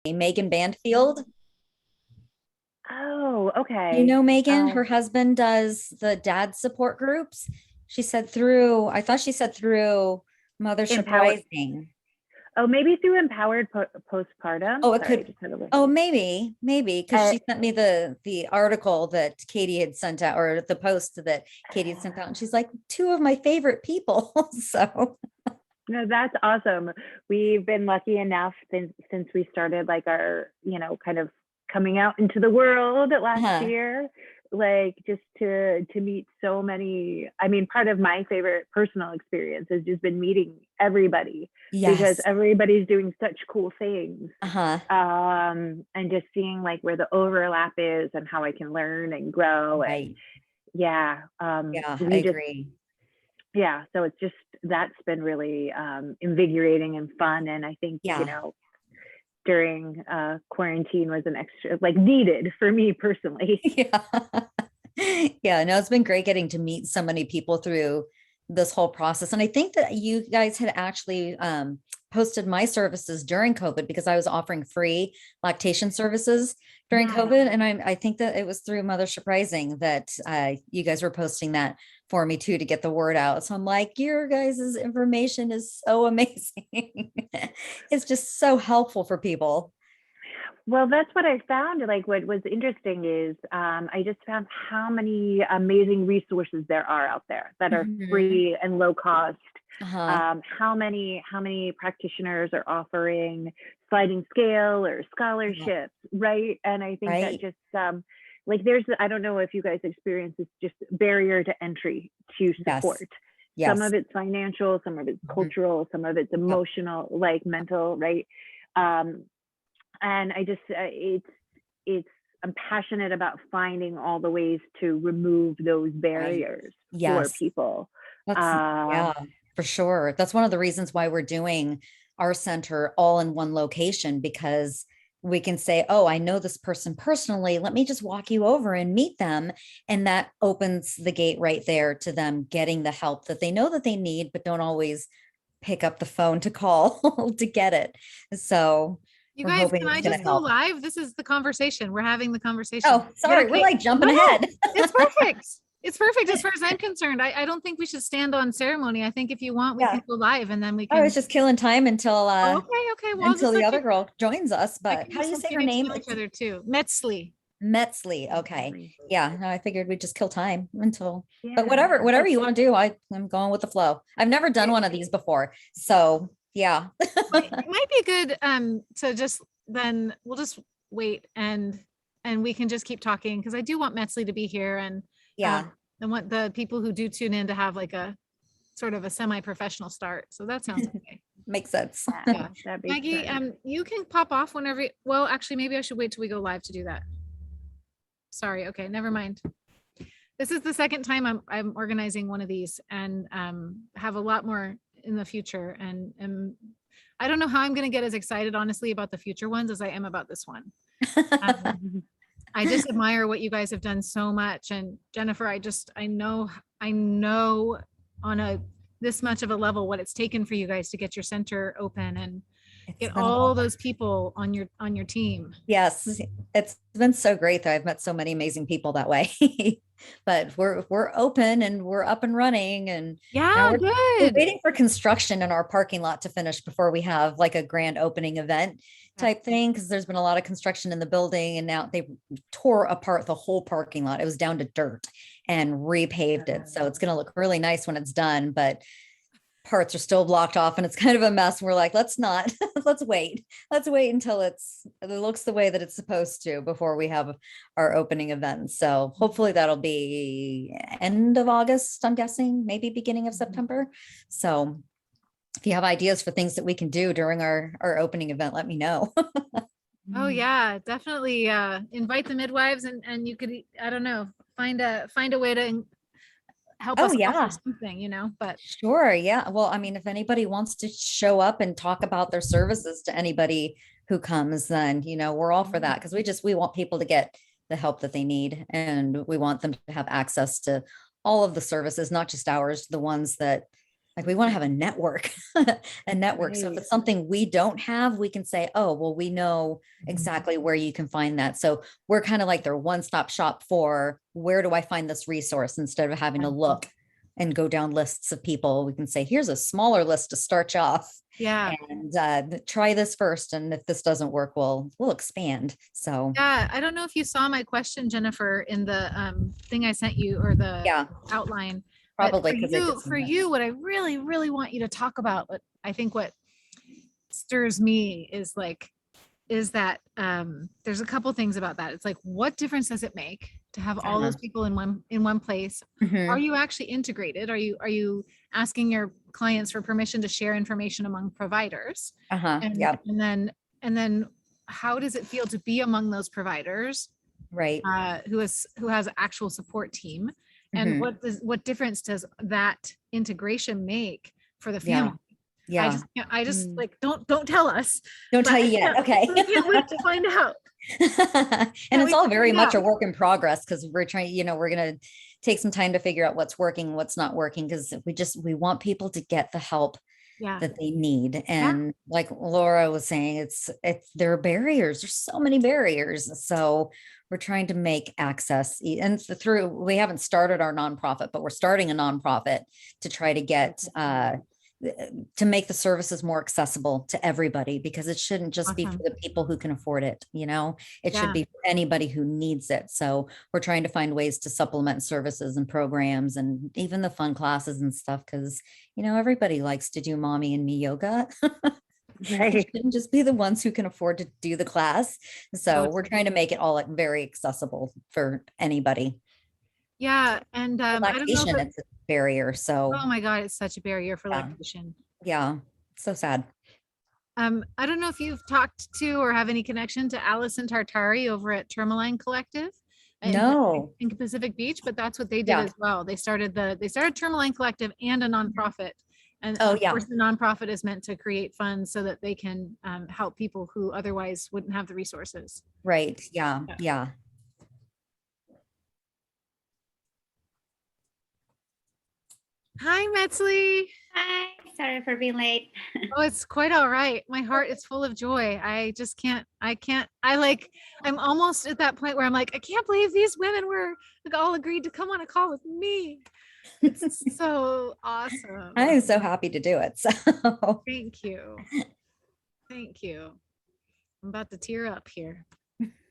Megan Banfield. Oh, You okay. know Megan, her Oh, husband does the dad support groups. She said I thought she said through Mothership empower. Rising. Oh, maybe through postpartum. Oh, it Sorry, I could. just had a look. Oh, maybe, because Uh, she sent me the article that Katie had sent out, or the post that Katie had sent out, and she's like, two of my favorite people. So, no, that's awesome. We've been lucky enough since we started like our, kind of coming out into the world last huh. year, like just to meet so many. I mean, part of my favorite personal experience has just been meeting everybody because Yes. everybody's doing such cool things. Uh-huh. And just seeing like where the overlap is and how I can learn and grow. And Right. yeah, Yeah, I we just agree. yeah, so it's just that's been really invigorating and fun. And I think, Yeah. during quarantine was an extra like needed for me personally. Yeah. Yeah, no, it's been great getting to meet so many people through this whole process. And I think that you guys had actually posted my services during COVID because I was offering free lactation services during Yes. COVID. And I think that it was through Mothership Rising that you guys were posting that for me too to get the word out. So I'm like, your guys' information is so amazing. It's just so helpful for people. Well, that's what I found. Like, what was interesting is I just found how many amazing resources there are out there that are Mhm. free and low cost. Uh-huh. How many practitioners are offering sliding scale or Yeah. scholarships, right? And I think that Right. just like there's I don't know if you guys experience this just barrier to entry to Yes. support. Some Yes. of it's financial, some of it's Mhm. cultural, some of it's Yep. emotional, like mental, right? Um, and I just it's I'm passionate about finding all the ways to remove those Right. barriers for Yes. people. That's, Um, yeah, for sure. That's one of the reasons why we're doing our center all in one location because we can say, oh, I know this person personally. Let me just walk you over and meet them. And that opens the gate right there to them getting the help that they know that they need, but don't always pick up the phone to call to get it. So You we're guys, hoping can it's I going just to go help. live? This is the conversation. We're having the conversation. Oh, yeah, sorry. We're Kate. like No, jumping no, ahead. it's perfect. It's perfect as far as I'm concerned. I don't think we should stand on ceremony. I think if you want, we Yeah. can go live and then we I was can. just killing time Oh, okay, okay. Well, I'll until just the let other you. girl joins us. I But can how do just you let say you her get to name? know each It's other too. Metzli. Metzli. Okay. Yeah. No, I figured we'd just kill time until, but Yeah. whatever you want to do, I'm going with the flow. I've never done It, one of these before. So yeah. It might be good to just then we'll just wait and we can just keep talking because I do want Metzli to be here and um Yeah. I want the people who do tune in to have like a sort of a semi-professional start. So that sounds okay. Makes sense. yeah, Yeah. that makes Maggie, sense. you can pop off whenever well, actually maybe I should wait till we go live to do that. Sorry. Okay, never mind. This is the second time I'm organizing one of these and have a lot more in the future and I don't know how I'm going to get as excited honestly about the future ones as I am about this one. Um, I just admire what you guys have done so much. And Jennifer, I know on a this much of a level what it's taken for you guys to get your center open and It's get been a all lot. those people on your team. Yes, it's been so great that I've met so many amazing people that way. But we're open and we're up and running, and now Yeah, we're good. waiting for construction in our parking lot to finish before we have like a grand opening event Okay. type thing. Because there's been a lot of construction in the building, and now they tore apart the whole parking lot. It was down to dirt and repaved it, so it's going to look really nice when it's done. But parts are still blocked off and it's kind of a mess. We're like, let's not, let's wait until it looks the way that it's supposed to before we have our opening event. So hopefully that'll be end of August, I'm guessing, maybe beginning of September. So if you have ideas for things that we can do during our opening event, let me know. Oh yeah, definitely invite the midwives and you could I don't know, find a way to help Oh us offer yeah. something, but Sure. Yeah. Well, I mean, if anybody wants to show up and talk about their services to anybody who comes, then, we're all for that because we want people to get the help that they need. And we want them to have access to all of the services, not just ours, the ones that Like we want to have a network, a network. So if Right. it's something we don't have, we can say, oh, well, we know exactly where you can find that. So we're kind of like their one-stop shop for where do I find this resource instead of having to look and go down lists of people. We can say, here's a smaller list to start you off Yeah. and try this first. And if this doesn't work, we'll expand. So Yeah. I don't know if you saw my question, Jennifer, in the thing I sent you or the yeah, outline. But probably because it gets for you, what I really, really want you to talk about, what I think what stirs me is that there's a couple things about that. It's like, what difference does it make to have all those people in one place? Are Mhm. you actually integrated? Are you asking your clients for permission to share information among providers? Uh-huh. And Yeah. and then how does it feel to be among those providers Right. who has an actual support team? And Mhm. what difference does that integration make for the Yeah. family? Yeah. I just Mm. like, don't tell us, Don't but tell you yet. Okay. I can't wait to find out. And Can't it's wait all to very find much a out. work in progress because we're trying, we're going to take some time to figure out what's working, what's not working, because we want people to get the help Yeah. that they need. Yeah. And like Laura was saying, there are barriers. There's so many barriers. So we're trying to make access and we haven't started our nonprofit, but we're starting a nonprofit to try to get, to make the services more accessible to everybody, because it shouldn't just be for Awesome. the people who can afford it. It should Yeah. be for anybody who needs it. So we're trying to find ways to supplement services and programs and even the fun classes and stuff. Cause everybody likes to do mommy and me yoga. It Right. shouldn't just be the ones who can afford to do the class. So we're Totally. trying to make it all like very accessible for anybody. Yeah. And I don't know if Lactation, it's a barrier. So oh my God, it's such a barrier for yeah, lactation. yeah, so sad. I don't know if you've talked to or have any connection to Allison Tartari over at Tourmaline Collective No. in Pacific Beach, but that's what they did Yeah. as well. They started Tourmaline Collective and a nonprofit. And Oh, of yeah. course, the nonprofit is meant to create funds so that they can help people who otherwise wouldn't have the resources. Right. Yeah. Yeah. Yeah. Hi, Metzli. Hi, sorry for being late. Oh, it's quite all right. My heart is full of joy. I'm almost at that point where I'm like, I can't believe these women were all agreed to come on a call with me. It's so awesome. I'm so happy to do it. So Thank you. Thank you. I'm about to tear up here.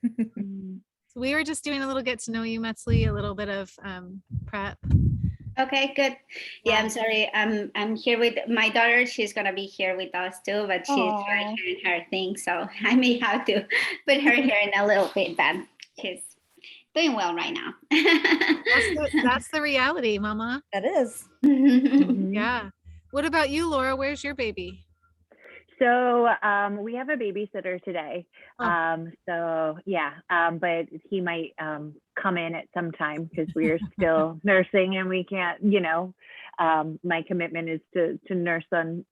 Mm. So we were just doing a little get to know you, Metzli, a little bit of prep. Okay, good. Yeah, I'm sorry. I'm here with my daughter. She's gonna be here with us too, but she's right Aw. here in her thing, so I may have to put her here in a little bit, but she's doing well right now. That's the reality, Mama. That is. Mhm. Yeah. What about you, Laura? Where's your baby? So we have a babysitter today. Oh. So yeah, but he might come in at some time because we are still nursing and we can't, my commitment is to nurse on,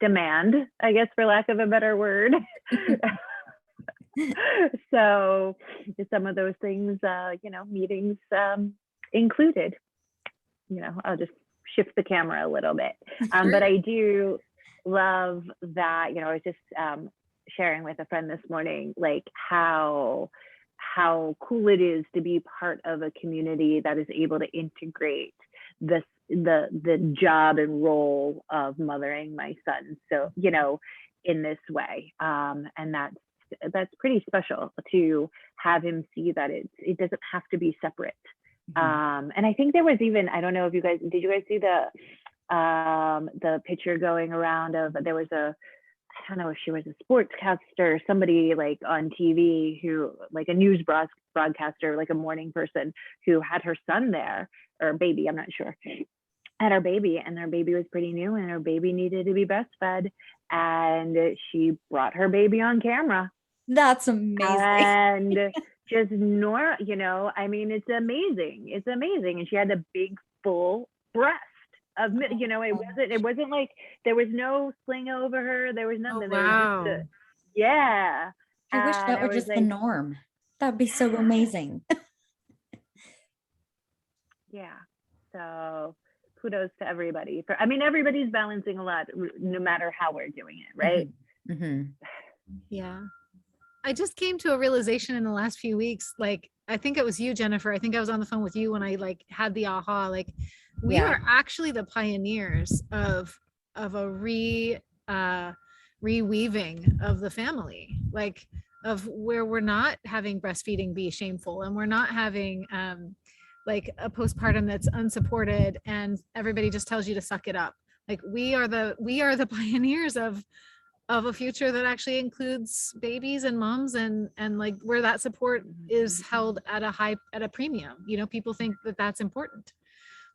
demand, I guess, for lack of a better word. So some of those things, meetings included, I'll just shift the camera a little bit. But I do love that, I was just sharing with a friend this morning, like how cool it is to be part of a community that is able to integrate the job and role of mothering my son. So, in this way. And that's pretty special to have him see that it doesn't have to be separate. And I think there was even, I don't know if did you guys see the picture going around of, there was I don't know if she was a sportscaster, somebody like on TV who, like a news broadcaster, like a morning person who had her son there, or baby, I'm not sure, had her baby, and her baby was pretty new and her baby needed to be breastfed. And she brought her baby on camera. That's amazing. And just it's amazing. It's amazing. And she had a big full breast of, it wasn't like there was no sling over her. There was nothing. Oh, wow. There was just yeah. I wish that And were just the norm. That'd be so amazing. Yeah. So kudos to everybody. Everybody's balancing a lot, no matter how we're doing it, right? Mhm. Yeah. I just came to a realization in the last few weeks, like, I think it was you, Jennifer. I think I was on the phone with you when I like had the aha, like we Yeah. are actually the pioneers of a reweaving of the family, like of where we're not having breastfeeding be shameful, and we're not having like a postpartum that's unsupported and everybody just tells you to suck it up. Like we are the pioneers of a future that actually includes babies and moms, and like where that support is held at a premium. People think that that's important.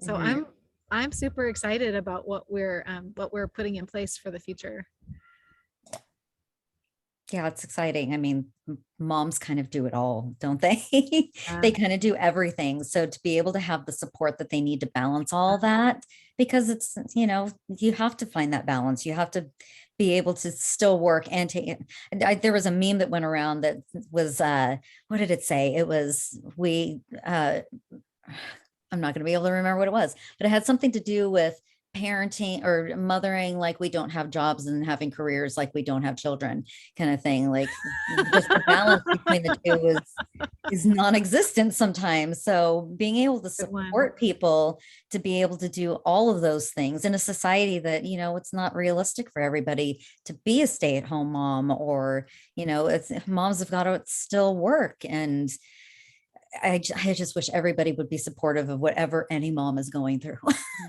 So Mhm. I'm super excited about what we're putting in place for the future. Yeah, it's exciting. I mean, moms kind of do it all, don't they? Yeah. They kind of do everything. So to be able to have the support that they need to balance all that, because it's, you have to find that balance. You have to be able to still work and take it. And there was a meme that went around that was, what did it say? It was, I'm not going to be able to remember what it was, but it had something to do with parenting or mothering like we don't have jobs and having careers like we don't have children, kind of thing. Like just the balance between the two is non-existent sometimes. So being able to Good one. support people to be able to do all of those things in a society that, it's not realistic for everybody to be a stay-at-home mom, or, moms have got to still work. And I just wish everybody would be supportive of whatever any mom is going through.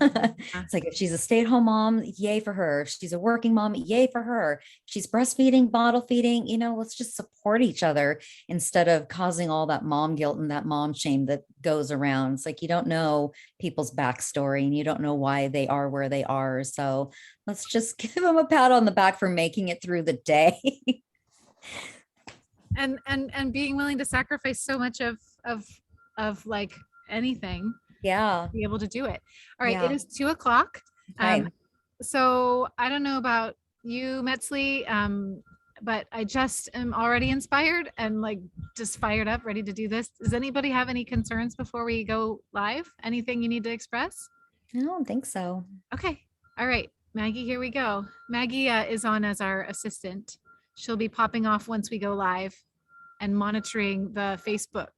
It's like, if she's a stay-at-home mom, yay for her. If she's a working mom, yay for her. If she's breastfeeding, bottle feeding, let's just support each other instead of causing all that mom guilt and that mom shame that goes around. It's like, you don't know people's backstory and you don't know why they are where they are. So let's just give them a pat on the back for making it through the day. and being willing to sacrifice so much of like anything, Yeah. be able to do it. All right. Yeah. It is 2:00. Okay. So I don't know about you, Metzli, but I just am already inspired and like just fired up, ready to do this. Does anybody have any concerns before we go live? Anything you need to express? I don't think so. Okay. All right, Maggie, here we go. Maggie is on as our assistant. She'll be popping off once we go live and monitoring the Facebook.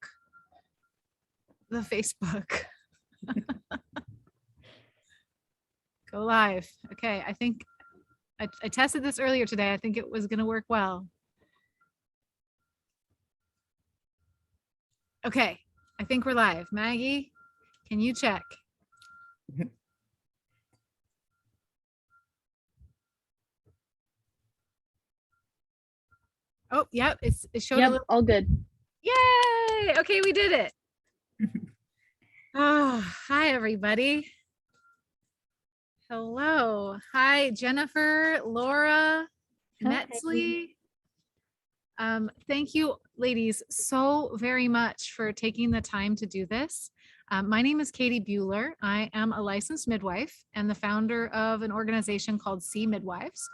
Go live. Okay, I think I tested this earlier today. I think it was going to work well. Okay, I think we're live. Maggie, can you check? Oh, yep, it showed a little. All good. Yay! Okay, we did it. Oh, hi, everybody. Hello. Hi, Jennifer, Laura, Hi. Metzli. Thank you, ladies, so very much for taking the time to do this. My name is Kayti Buehler. I am a licensed midwife and the founder of an organization called C Midwives.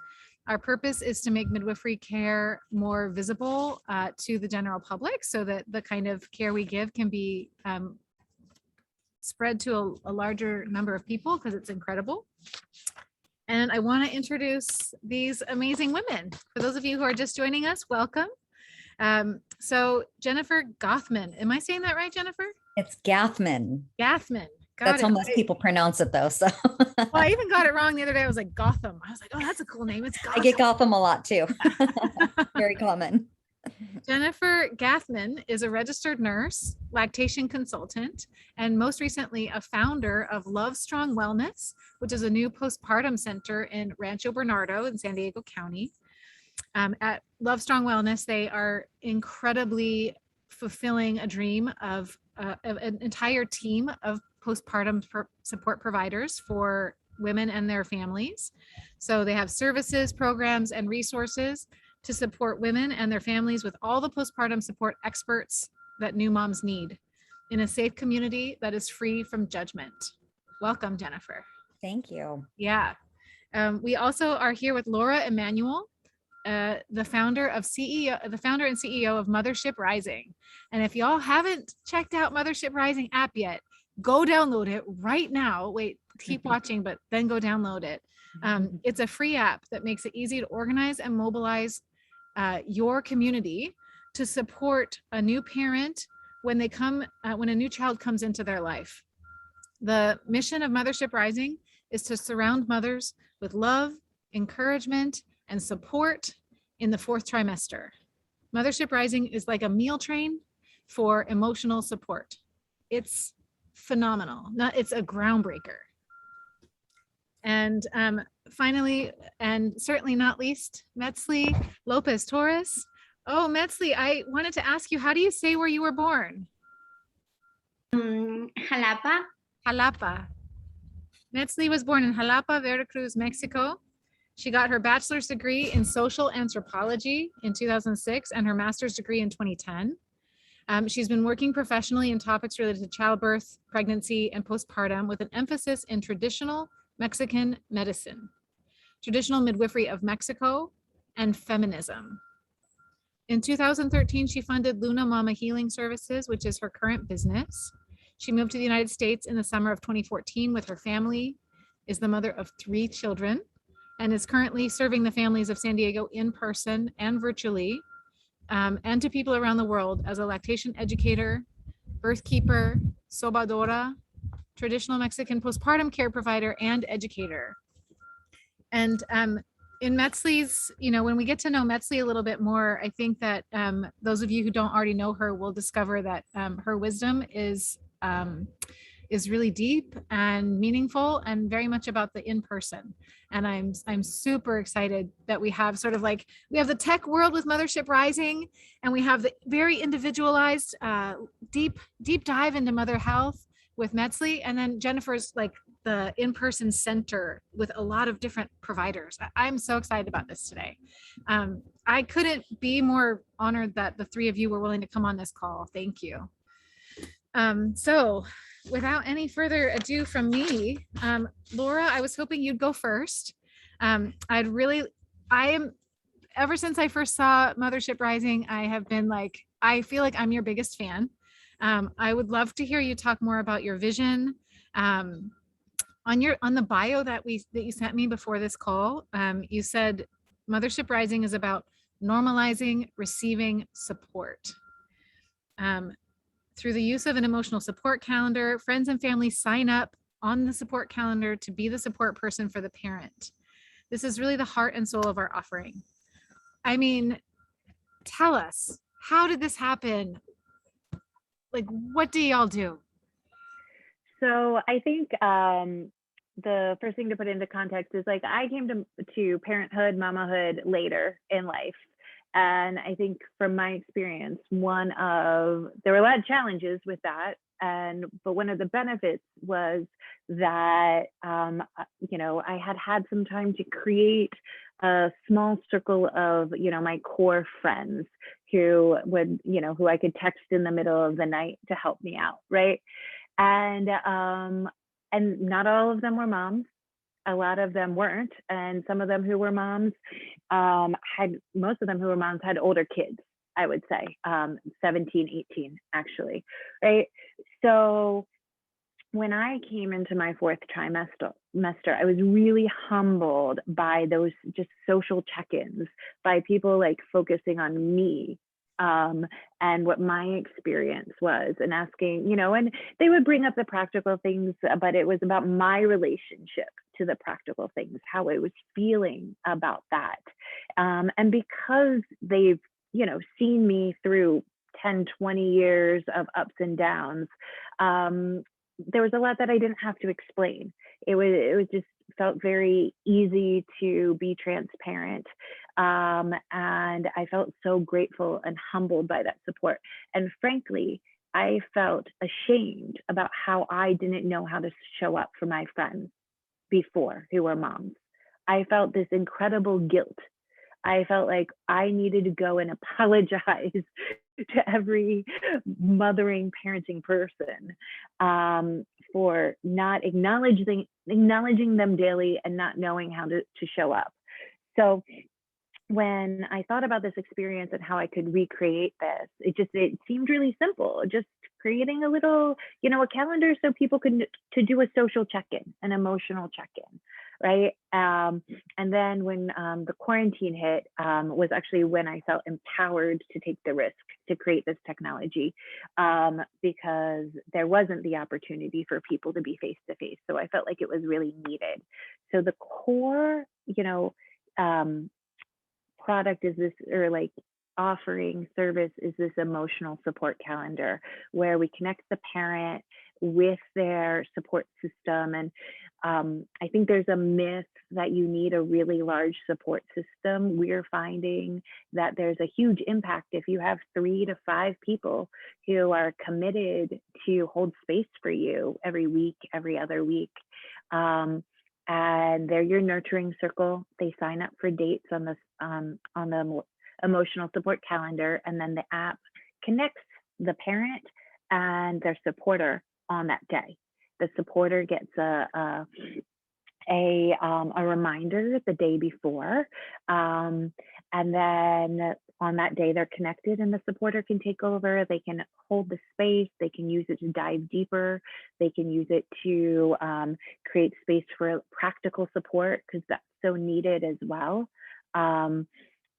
Our purpose is to make midwifery care more visible to the general public so that the kind of care we give can be spread to a larger number of people, because it's incredible. And I want to introduce these amazing women. For those of you who are just joining us, welcome. So Jennifer Gathman, am I saying that right, Jennifer? It's Gathman. Gathman. That's how most people pronounce it, though. So Well, I even got it wrong the other day. I was like, Gotham. I was like, oh, that's a cool name. It's Gotham. I get Gotham a lot too. Very common. Jennifer Gathman is a registered nurse, lactation consultant, and most recently a founder of Love Strong Wellness, which is a new postpartum center in Rancho Bernardo in San Diego County. At Love Strong Wellness, they are incredibly fulfilling a dream of an entire team of postpartum support providers for women and their families. So they have services, programs, and resources to support women and their families with all the postpartum support experts that new moms need in a safe community that is free from judgment. Welcome, Jennifer. Thank you. Yeah. We also are here with Laura Emanuel, the founder and CEO of Mothership Rising. And if y'all haven't checked out Mothership Rising app yet, go download it right now. Wait, keep watching, but then go download it. It's a free app that makes it easy to organize and mobilize your community to support a new parent when they come, when a new child comes into their life. The mission of Mothership Rising is to surround mothers with love, encouragement, and support in the 4th trimester. Mothership Rising is like a meal train for emotional support. It's phenomenal. It's a groundbreaker. And finally, and certainly not least, Metzli Lopez Torres. Oh, Metzli, I wanted to ask you, how do you say where you were born? Jalapa. Jalapa. Metzli was born in Jalapa, Veracruz, Mexico. She got her bachelor's degree in social anthropology in 2006 and her master's degree in 2010. She's been working professionally in topics related to childbirth, pregnancy, and postpartum with an emphasis in traditional Mexican medicine, traditional midwifery of Mexico, and feminism. In 2013, she funded Luna Mama Healing Services, which is her current business. She moved to the United States in the summer of 2014 with her family, is the mother of 3 children, and is currently serving the families of San Diego in person and virtually, and to people around the world as a lactation educator, birth keeper, sobadora, traditional Mexican postpartum care provider, and educator. And in Metzli's, when we get to know Metzli a little bit more, I think that those of you who don't already know her will discover that her wisdom is really deep and meaningful and very much about the in-person. And I'm super excited that we have sort of like, we have the tech world with Mothership Rising, and we have the very individualized, deep dive into mother health with Metzli. And then Jennifer's like the in-person center with a lot of different providers. I'm so excited about this today. I couldn't be more honored that the 3 of you were willing to come on this call. Thank you. So without any further ado from me, Laura, I was hoping you'd go first. Ever since I first saw Mothership Rising, I have been like, I feel like I'm your biggest fan. I would love to hear you talk more about your vision. On the bio that you sent me before this call, you said Mothership Rising is about normalizing receiving support. Through the use of an emotional support calendar, friends and family sign up on the support calendar to be the support person for the parent. This is really the heart and soul of our offering. I mean, tell us, how did this happen? Like, what do y'all do? So I think the first thing to put into context is like, I came to parenthood, mamahood later in life. And I think from my experience, there were a lot of challenges with that. But one of the benefits was that, I had some time to create a small circle of, my core friends who I could text in the middle of the night to help me out. Right. And not all of them were moms. A lot of them weren't. And some of them who were moms most of them who were moms had older kids, I would say, 17, 18, actually. Right. So when I came into my 4th trimester, I was really humbled by those just social check-ins, by people like focusing on me. And what my experience was, and asking, and they would bring up the practical things, but it was about my relationship to the practical things, how I was feeling about that. And because they've, seen me through 10, 20 years of ups and downs, there was a lot that I didn't have to explain. It was just felt very easy to be transparent. And I felt so grateful and humbled by that support. And frankly, I felt ashamed about how I didn't know how to show up for my friends before who were moms. I felt this incredible guilt. I felt like I needed to go and apologize to every mothering, parenting person for not acknowledging them daily and not knowing how to show up. So when I thought about this experience and how I could recreate this, it seemed really simple. Just creating a little, a calendar so people can to do a social check-in, an emotional check-in, right? And then when the quarantine hit, was actually when I felt empowered to take the risk to create this technology, because there wasn't the opportunity for people to be face-to-face. So I felt like it was really needed. So the core, product is this, or like offering service is this emotional support calendar where we connect the parent with their support system. And I think there's a myth that you need a really large support system. We're finding that there's a huge impact if you have 3 to 5 people who are committed to hold space for you every week, every other week. And they're your nurturing circle. They sign up for dates on the emotional support calendar, and then the app connects the parent and their supporter on that day. The supporter gets a reminder the day before, and then on that day they're connected, and the supporter can take over. They can hold the space. They can use it to dive deeper. They can use it to create space for practical support, because that's so needed as well.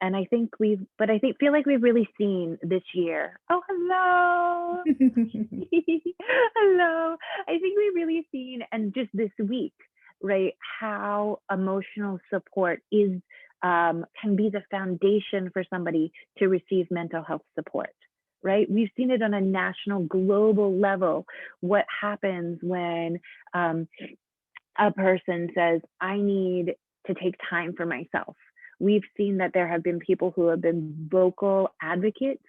And I think feel like we've really seen this year. Oh, hello. Hello. I think we've really seen, and just this week, right, how emotional support is can be the foundation for somebody to receive mental health support, right? We've seen it on a national, global level. What happens when a person says, I need to take time for myself? We've seen that there have been people who have been vocal advocates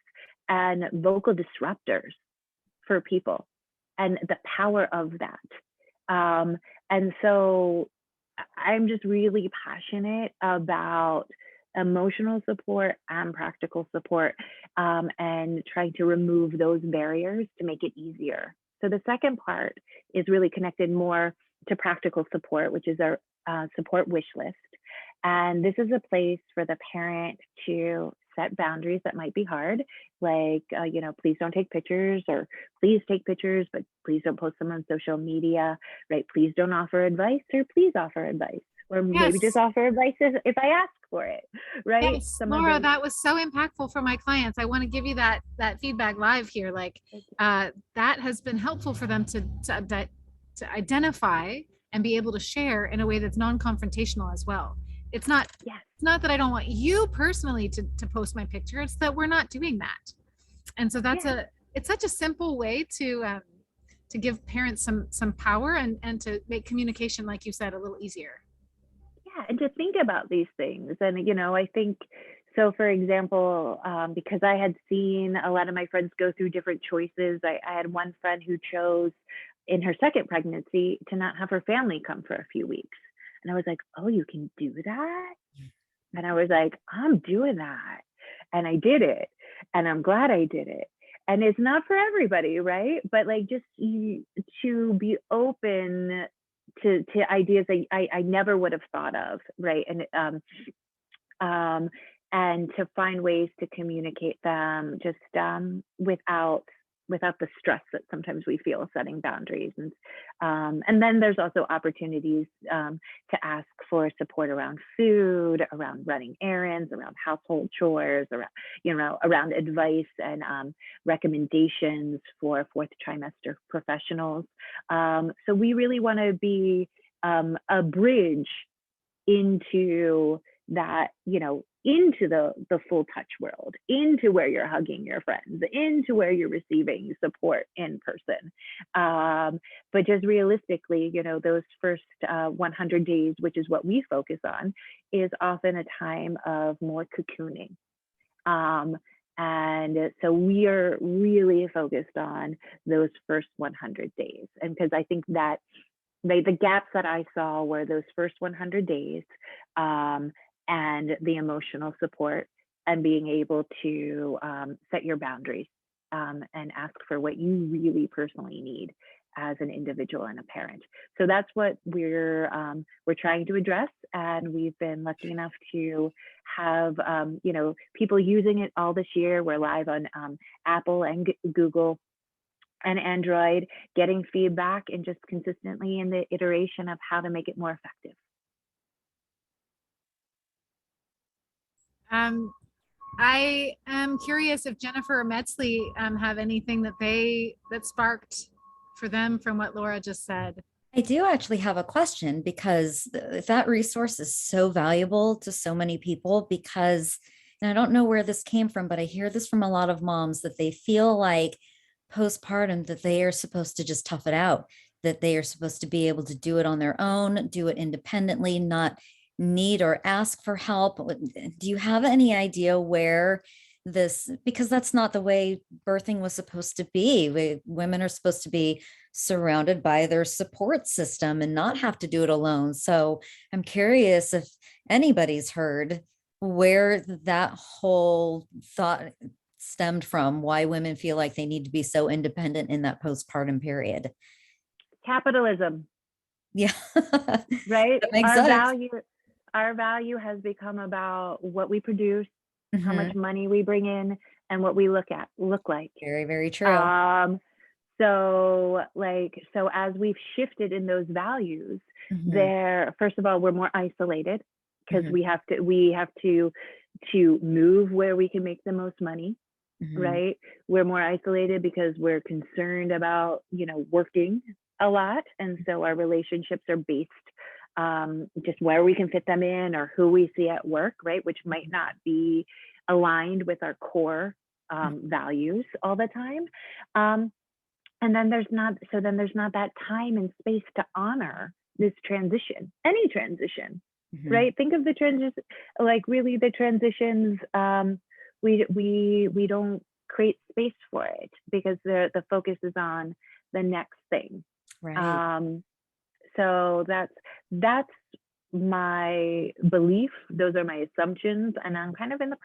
and vocal disruptors for people, and the power of that. And so I'm just really passionate about emotional support and practical support, and trying to remove those barriers to make it easier. So the second part is really connected more to practical support, which is our support wish list. And this is a place for the parent to set boundaries that might be hard, like, please don't take pictures, or please take pictures, but please don't post them on social media, right? Please don't offer advice, or please offer advice, or maybe just offer advice if I ask for it, right? Yes, Laura, that was so impactful for my clients. I want to give you that feedback live here. Like, that has been helpful for them to identify and be able to share in a way that's non-confrontational as well. It's not that I don't want you personally to post my picture. It's that we're not doing that. And so it's such a simple way to give parents some power and to make communication, like you said, a little easier. Yeah, and to think about these things. And, I think, so for example, because I had seen a lot of my friends go through different choices. I had one friend who chose in her second pregnancy to not have her family come for a few weeks. And I was like, oh, you can do that? And I was like, I'm doing that. And I did it. And I'm glad I did it. And it's not for everybody, right? But like, just to be open to ideas that I never would have thought of, right? And to find ways to communicate them just without the stress that sometimes we feel setting boundaries. And then there's also opportunities to ask for support around food, around running errands, around household chores, around advice and recommendations for fourth trimester professionals. So we really want to be a bridge into that, into the full touch world, into where you're hugging your friends, into where you're receiving support in person. But just realistically, those first 100 days, which is what we focus on, is often a time of more cocooning. And so we are really focused on those first 100 days. And because I think that the gaps that I saw were those first 100 days, and the emotional support, and being able to set your boundaries and ask for what you really personally need as an individual and a parent. So that's what we're trying to address, and we've been lucky enough to have people using it all this year. We're live on Apple and Google and Android, getting feedback and just consistently in the iteration of how to make it more effective. I am curious if Jennifer or Metzli have anything that sparked for them from what Laura just said. I do actually have a question, because that resource is so valuable to so many people, because, and I don't know where this came from, but I hear this from a lot of moms, that they feel like postpartum, that they are supposed to just tough it out, that they are supposed to be able to do it on their own, do it independently, not need or ask for help. Do you have any idea where this, because that's not the way birthing was supposed to be. Women are supposed to be surrounded by their support system and not have to do it alone. So I'm curious if anybody's heard where that whole thought stemmed from, why women feel like they need to be so independent in that postpartum period. Capitalism. Yeah. Right? That makes sense. Our value has become about what we produce, how Mhm. much money we bring in, and what we look like. Very, very true. So as we've shifted in those values, Mhm. first of all, we're more isolated, because Mhm. we have to move where we can make the most money, Mhm. right? We're more isolated because we're concerned about, working a lot. And so our relationships are based just where we can fit them in, or who we see at work, right? Which might not be aligned with our core values all the time. And then there's not that time and space to honor this transition, any transition, Mhm. right? Think of the transition, like really the transitions, we don't create space for it, because the focus is on the next thing. Right. So that's my belief. Those are my assumptions, and I'm kind of in the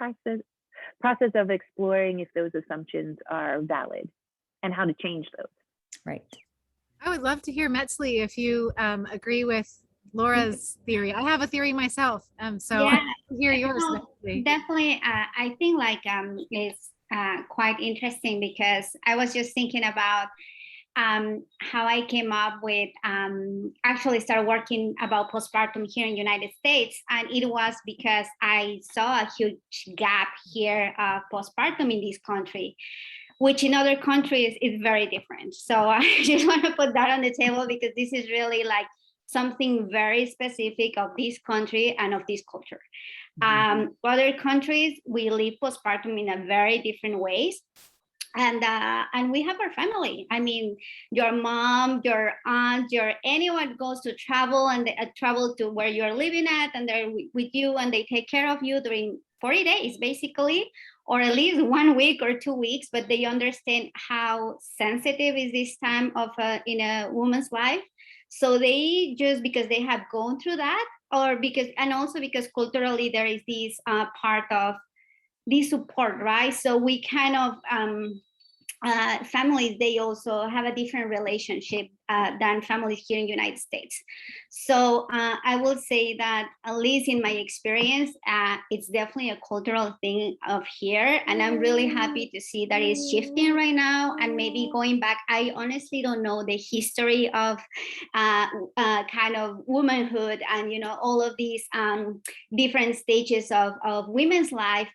process of exploring if those assumptions are valid and how to change those. Right. I would love to hear, Metzli, if you agree with Laura's theory. I have a theory myself, so Yeah, I'd love to hear yours. no, Metzli. definitely. I think like it's quite interesting, because I was just thinking about how I came up with actually start working about postpartum here in the United States. And it was because I saw a huge gap here of postpartum in this country, which in other countries is very different. So I just want to put that on the table, because this is really like something very specific of this country and of this culture. Other countries, we live postpartum in a very different ways. And we have our family. I mean, your mom, your aunt, anyone goes to travel, and they travel to where you're living at, and they're with you, and they take care of you during 40 days, basically, or at least 1 week or 2 weeks. But they understand how sensitive is this time of in a woman's life. So they just, because they have gone through that, and also because culturally there is this part of this support, right? So we kind of families, they also have a different relationship than families here in the United States. So I will say that, at least in my experience, it's definitely a cultural thing of here. And I'm really happy to see that it's shifting right now, and maybe going back. I honestly don't know the history of kind of womanhood and, all of these different stages of women's life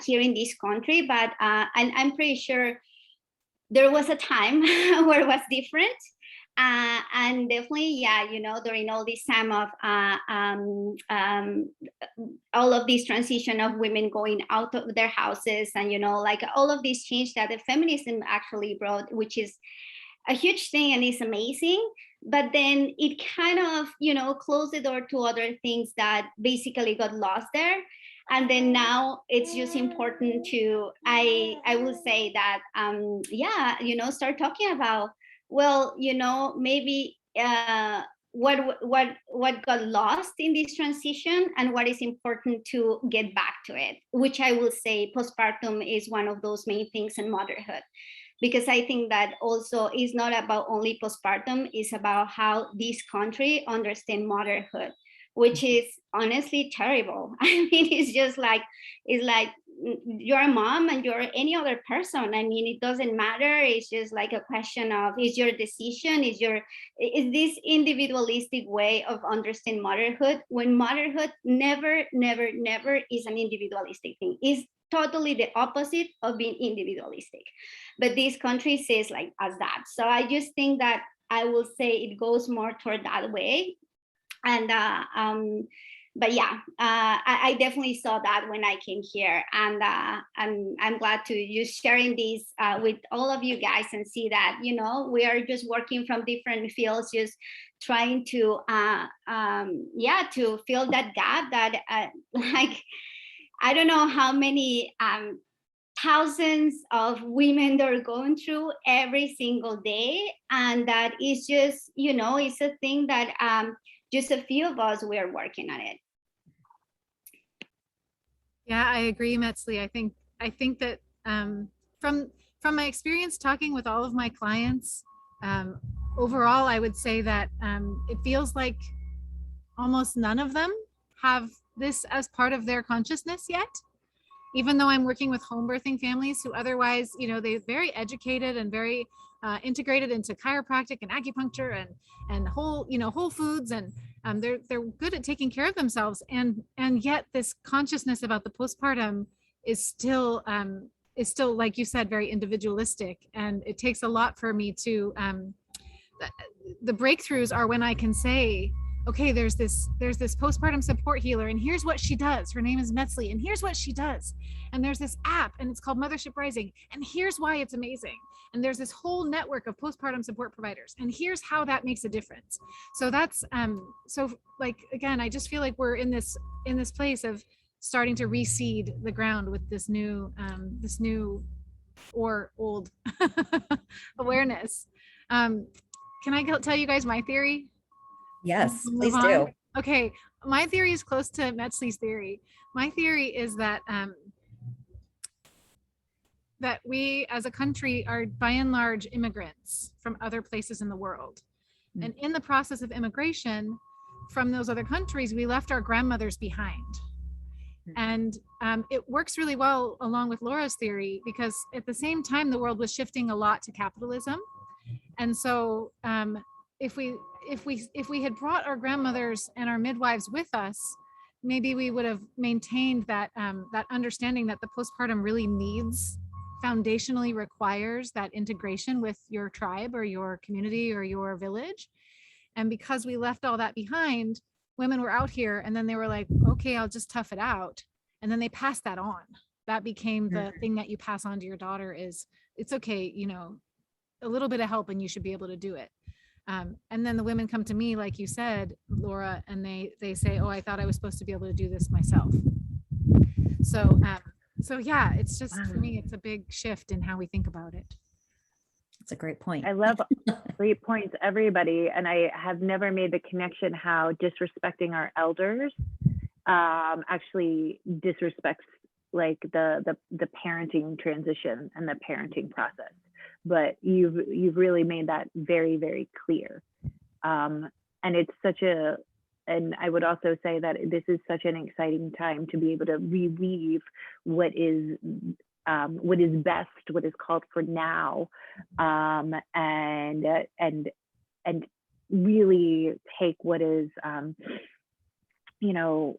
here in this country, but and I'm pretty sure there was a time where it was different, and definitely, yeah, during all this time of all of this transition of women going out of their houses, and like all of this change that the feminism actually brought, which is a huge thing and it's amazing. But then it kind of, closed the door to other things that basically got lost there. And then now it's just important to, I will say that, start talking about, well, maybe what got lost in this transition, and what is important to get back to it, which I will say postpartum is one of those main things in motherhood. Because I think that also is not about only postpartum, it's about how this country understands motherhood, which is honestly terrible. I mean, it's like you're a mom and you're any other person. I mean, it doesn't matter. It's just like a question of, is your decision, is this individualistic way of understanding motherhood, when motherhood never, never, never is an individualistic thing. It's totally the opposite of being individualistic. But this country says like as that. So I just think that I will say it goes more toward that way. And but yeah, I definitely saw that when I came here, and I'm glad to just sharing this with all of you guys and see that, you know, we are just working from different fields, just trying to to fill that gap that like I don't know how many thousands of women that are going through every single day, and that is just, you know, it's a thing that just a few of us, we are working on it. Yeah, I agree, Metzli. I think that from my experience talking with all of my clients, overall, I would say that it feels like almost none of them have this as part of their consciousness yet. Even though I'm working with home birthing families who otherwise, you know, they're very educated and very integrated into chiropractic and acupuncture and whole foods, and they're good at taking care of themselves, and yet this consciousness about the postpartum is still like you said, very individualistic, and it takes a lot for me to the breakthroughs are when I can say, okay, there's this postpartum support healer, and here's what she does. Her name is Metzli, and here's what she does. And there's this app, and it's called Mothership Rising, and here's why it's amazing. And there's this whole network of postpartum support providers, and here's how that makes a difference. So that's so like again, I just feel like we're in this place of starting to reseed the ground with this new or old awareness. Can I tell you guys my theory? Yes, please do. Okay, my theory is close to Metzli's theory. My theory is that that we as a country are by and large immigrants from other places in the world. Mm. And in the process of immigration from those other countries, we left our grandmothers behind. Mm. And it works really well along with Laura's theory, because at the same time, the world was shifting a lot to capitalism. And so if we had brought our grandmothers and our midwives with us, maybe we would have maintained that that understanding that the postpartum really foundationally requires that integration with your tribe or your community or your village. And because we left all that behind, women were out here and then they were like, okay, I'll just tough it out. And then they passed that on. That became the thing that you pass on to your daughter is, it's okay, you know, a little bit of help and you should be able to do it. And then the women come to me, like you said, Laura, and they say, oh, I thought I was supposed to be able to do this myself. So yeah, it's just, for me, it's a big shift in how we think about it. That's a great point. I love great points, everybody. And I have never made the connection how disrespecting our elders actually disrespects like the parenting transition and the parenting process. But you've really made that very, very clear. And it's and I would also say that this is such an exciting time to be able to reweave what is best, what is called for now, and really take what is,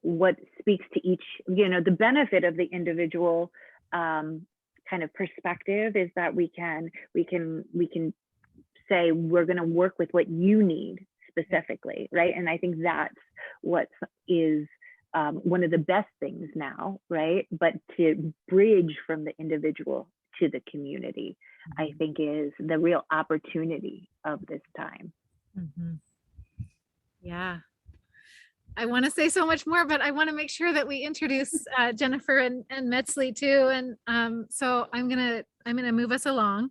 what speaks to each, the benefit of the individual kind of perspective is that we can say we're going to work with what you need specifically, right? And I think that's what is one of the best things now, right? But to bridge from the individual to the community, I think is the real opportunity of this time. Mm-hmm. Yeah. I want to say so much more, but I want to make sure that we introduce Jennifer and Metzli too. And so I'm gonna move us along.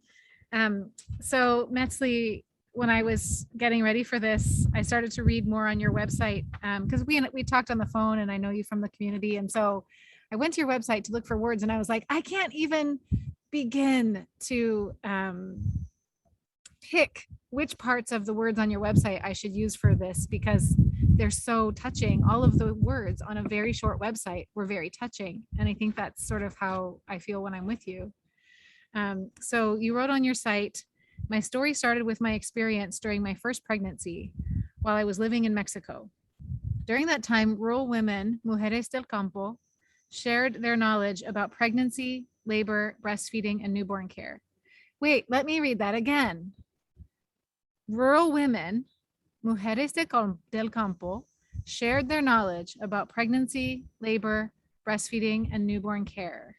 So Metzli, when I was getting ready for this, I started to read more on your website because we talked on the phone, and I know you from the community. And so I went to your website to look for words, and I was like, I can't even begin to pick which parts of the words on your website I should use for this, because they're so touching. All of the words on a very short website were very touching. And I think that's sort of how I feel when I'm with you. So you wrote on your site, my story started with my experience during my first pregnancy while I was living in Mexico. During that time, rural women, mujeres del campo, shared their knowledge about pregnancy, labor, breastfeeding, and newborn care. Wait, let me read that again. Rural women, mujeres del campo, shared their knowledge about pregnancy, labor, breastfeeding, and newborn care.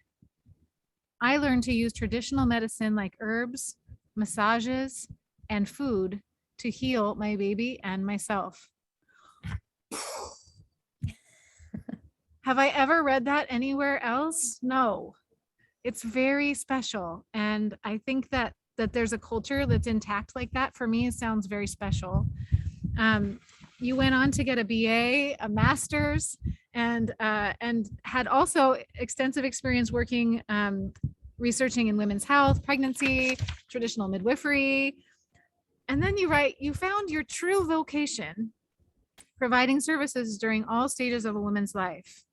I learned to use traditional medicine like herbs, massages, and food to heal my baby and myself. Have I ever read that anywhere else? No. It's very special. And I think that there's a culture that's intact like that. For me, it sounds very special. You went on to get a BA, a master's, and had also extensive experience working, researching in women's health, pregnancy, traditional midwifery. And then you write, you found your true vocation, providing services during all stages of a woman's life.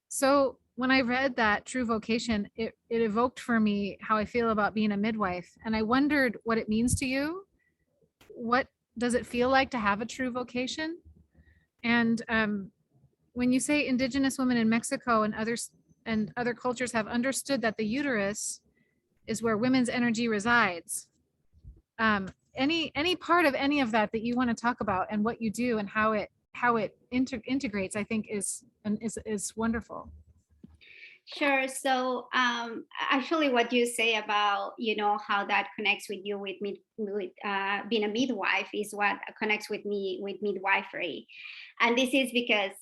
So when I read that true vocation, it evoked for me how I feel about being a midwife. And I wondered what it means to you. What does it feel like to have a true vocation? And when you say Indigenous women in Mexico and other cultures have understood that the uterus is where women's energy resides, any part of any of that you want to talk about and what you do and how it integrates, I think is wonderful. Sure. So actually what you say about, how that connects with you with being a midwife is what connects with me with midwifery. And this is because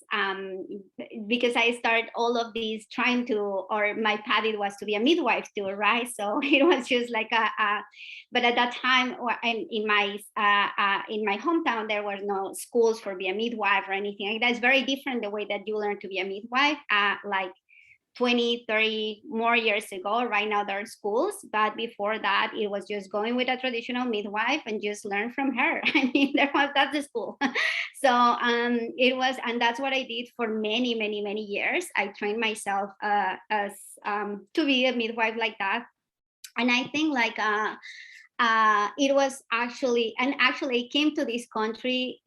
I started all of these trying to, or my path it was to be a midwife too, right? So it was just like but at that time in my hometown, there were no schools for be a midwife or anything like that. It's very different the way that you learn to be a midwife, like 20, 30 more years ago. Right now there are schools, but before that it was just going with a traditional midwife and just learn from her. I mean, that's the school. So it was, and that's what I did for many, many, many years. I trained myself as to be a midwife like that. And I think it was actually I came to this country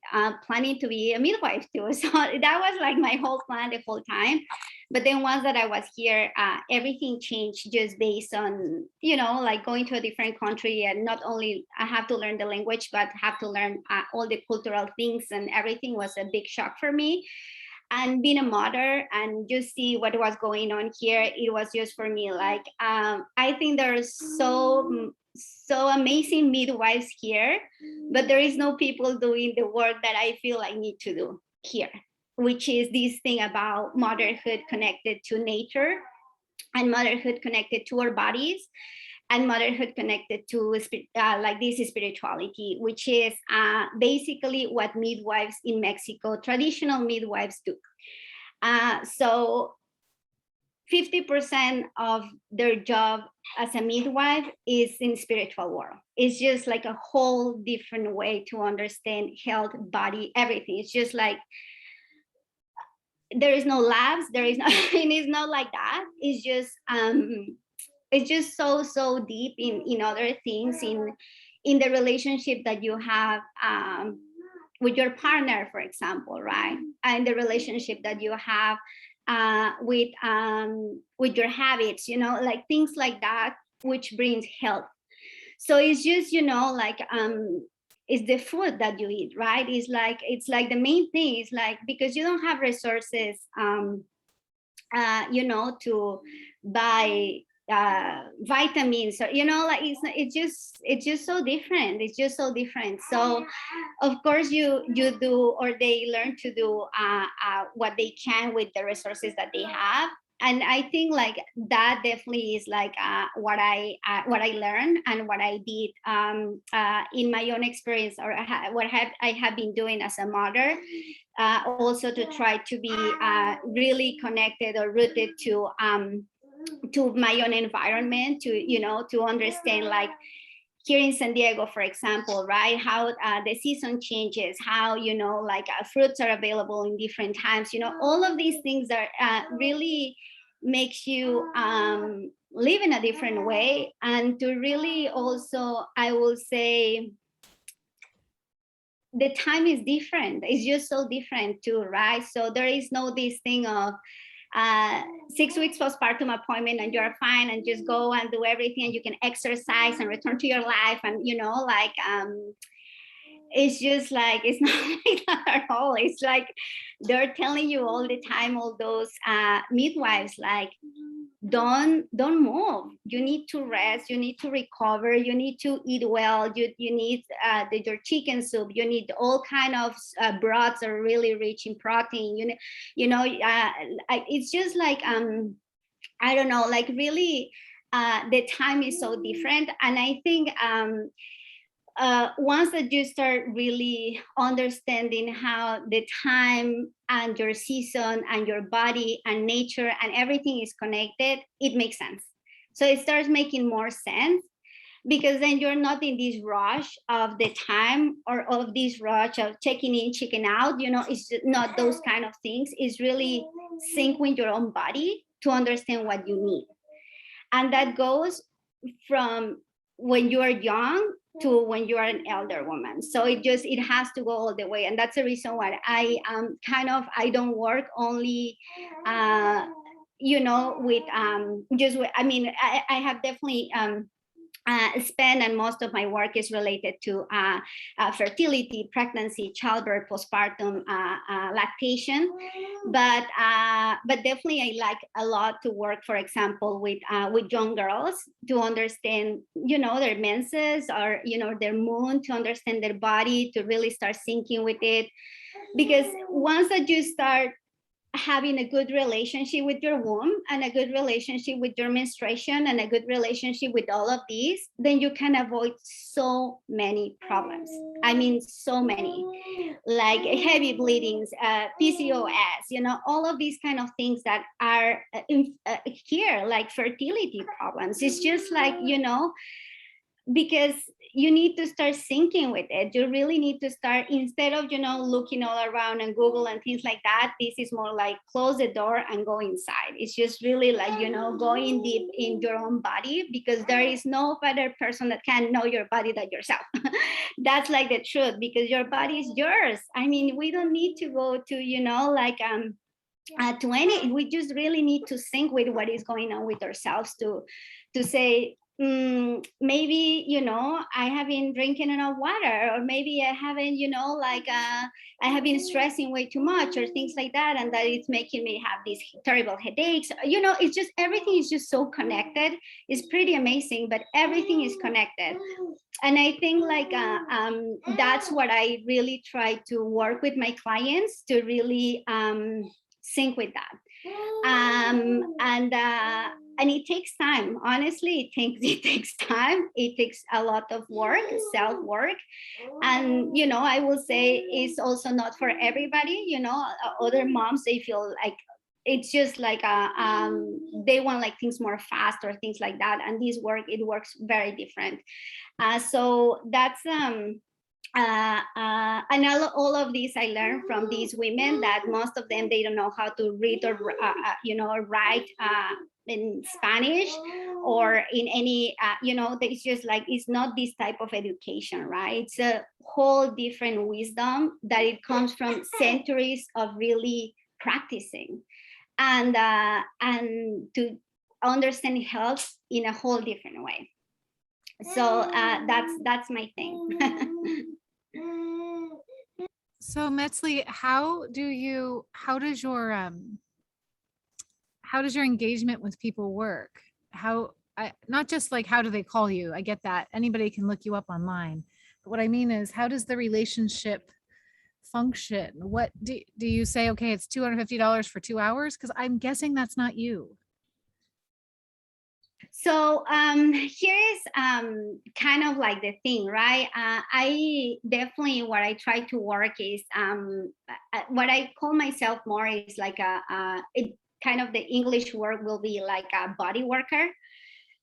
planning to be a midwife too. So that was like my whole plan the whole time. But then once that I was here, everything changed just based on, like going to a different country, and not only I have to learn the language, but have to learn all the cultural things, and everything was a big shock for me. And being a mother and just see what was going on here, it was just for me like, I think there's so amazing midwives here, but there is no people doing the work that I feel I need to do here, which is this thing about motherhood connected to nature, and motherhood connected to our bodies, and motherhood connected to like this spirituality, which is basically what midwives in Mexico, traditional midwives do. So 50% of their job as a midwife is in spiritual world. It's just like a whole different way to understand health, body, everything. It's just like, there is no labs, there is no, and it's not like that. It's just so deep in other things, in the relationship that you have with your partner, for example, right? And the relationship that you have with your habits, like things like that, which brings health. So it's just, it's the food that you eat, right? It's like the main thing is like, because you don't have resources, to buy vitamins, or like it's just so different. It's just so different. So of course you do, or they learn to do what they can with the resources that they have. And I think like that definitely is like what I learned and what I did in my own experience, or I have been doing as a mother, also to try to be really connected or rooted to my own environment, to understand like here in San Diego, for example, right? How the season changes, how, like fruits are available in different times, all of these things are really makes you live in a different way. And to really also, I will say, the time is different. It's just so different too, right? So there is no this thing of 6 weeks postpartum appointment and you're fine and just go and do everything and you can exercise and return to your life. And, it's just like, it's not like that at all. It's like they're telling you all the time, all those midwives, like, don't move. You need to rest. You need to recover. You need to eat well. You need your chicken soup. You need all kind of broths are really rich in protein. It's just like I don't know, like really the time is so different. And I think once that you start really understanding how the time and your season and your body and nature and everything is connected, it makes sense. So it starts making more sense, because then you're not in this rush of the time or of this rush of checking in, checking out. It's not those kind of things. It's really sync with your own body to understand what you need. And that goes from when you are young to when you are an elder woman. So it has to go all the way. And that's the reason why I I don't work only with I have definitely spend, and most of my work is related to fertility, pregnancy, childbirth, postpartum, lactation. But definitely I like a lot to work, for example, with young girls to understand, their menses or, their moon, to understand their body, to really start syncing with it. Because once that you start having a good relationship with your womb and a good relationship with your menstruation and a good relationship with all of these, then you can avoid so many problems. I mean, so many, like heavy bleedings, PCOS, all of these kind of things that are here, like fertility problems. It's just like, because you need to start syncing with it. You really need to start, instead of, looking all around and Google and things like that, this is more like close the door and go inside. It's just really like, going deep in your own body, because there is no better person that can know your body than yourself. That's like the truth, because your body is yours. I mean, we don't need to go to, to any, we just really need to sync with what is going on with ourselves to say, maybe, I have been drinking enough water, or maybe I haven't, I have been stressing way too much, or things like that, and that it's making me have these terrible headaches. It's just, everything is just so connected. It's pretty amazing, but everything is connected. And I think like that's what I really try to work with my clients, to really sync with that. And it takes time. Honestly, it takes time. It takes a lot of work, self-work. And, I will say it's also not for everybody. Other moms, they feel like it's just like they want like things more fast or things like that. And it works very different. So that's and all of these I learned from these women, that most of them, they don't know how to read or write in Spanish or in any it's just like, it's not this type of education, right? It's a whole different wisdom that it comes from centuries of really practicing and to understand health in a whole different way. So that's my thing. So Metzli, how does your engagement with people work? Not just like, how do they call you? I get that. Anybody can look you up online. But what I mean is, how does the relationship function? What do you say, okay, it's $250 for 2 hours? Because I'm guessing that's not you. So here is kind of like the thing, right? I definitely, what I try to work is what I call myself more is like kind of the English word will be like a body worker.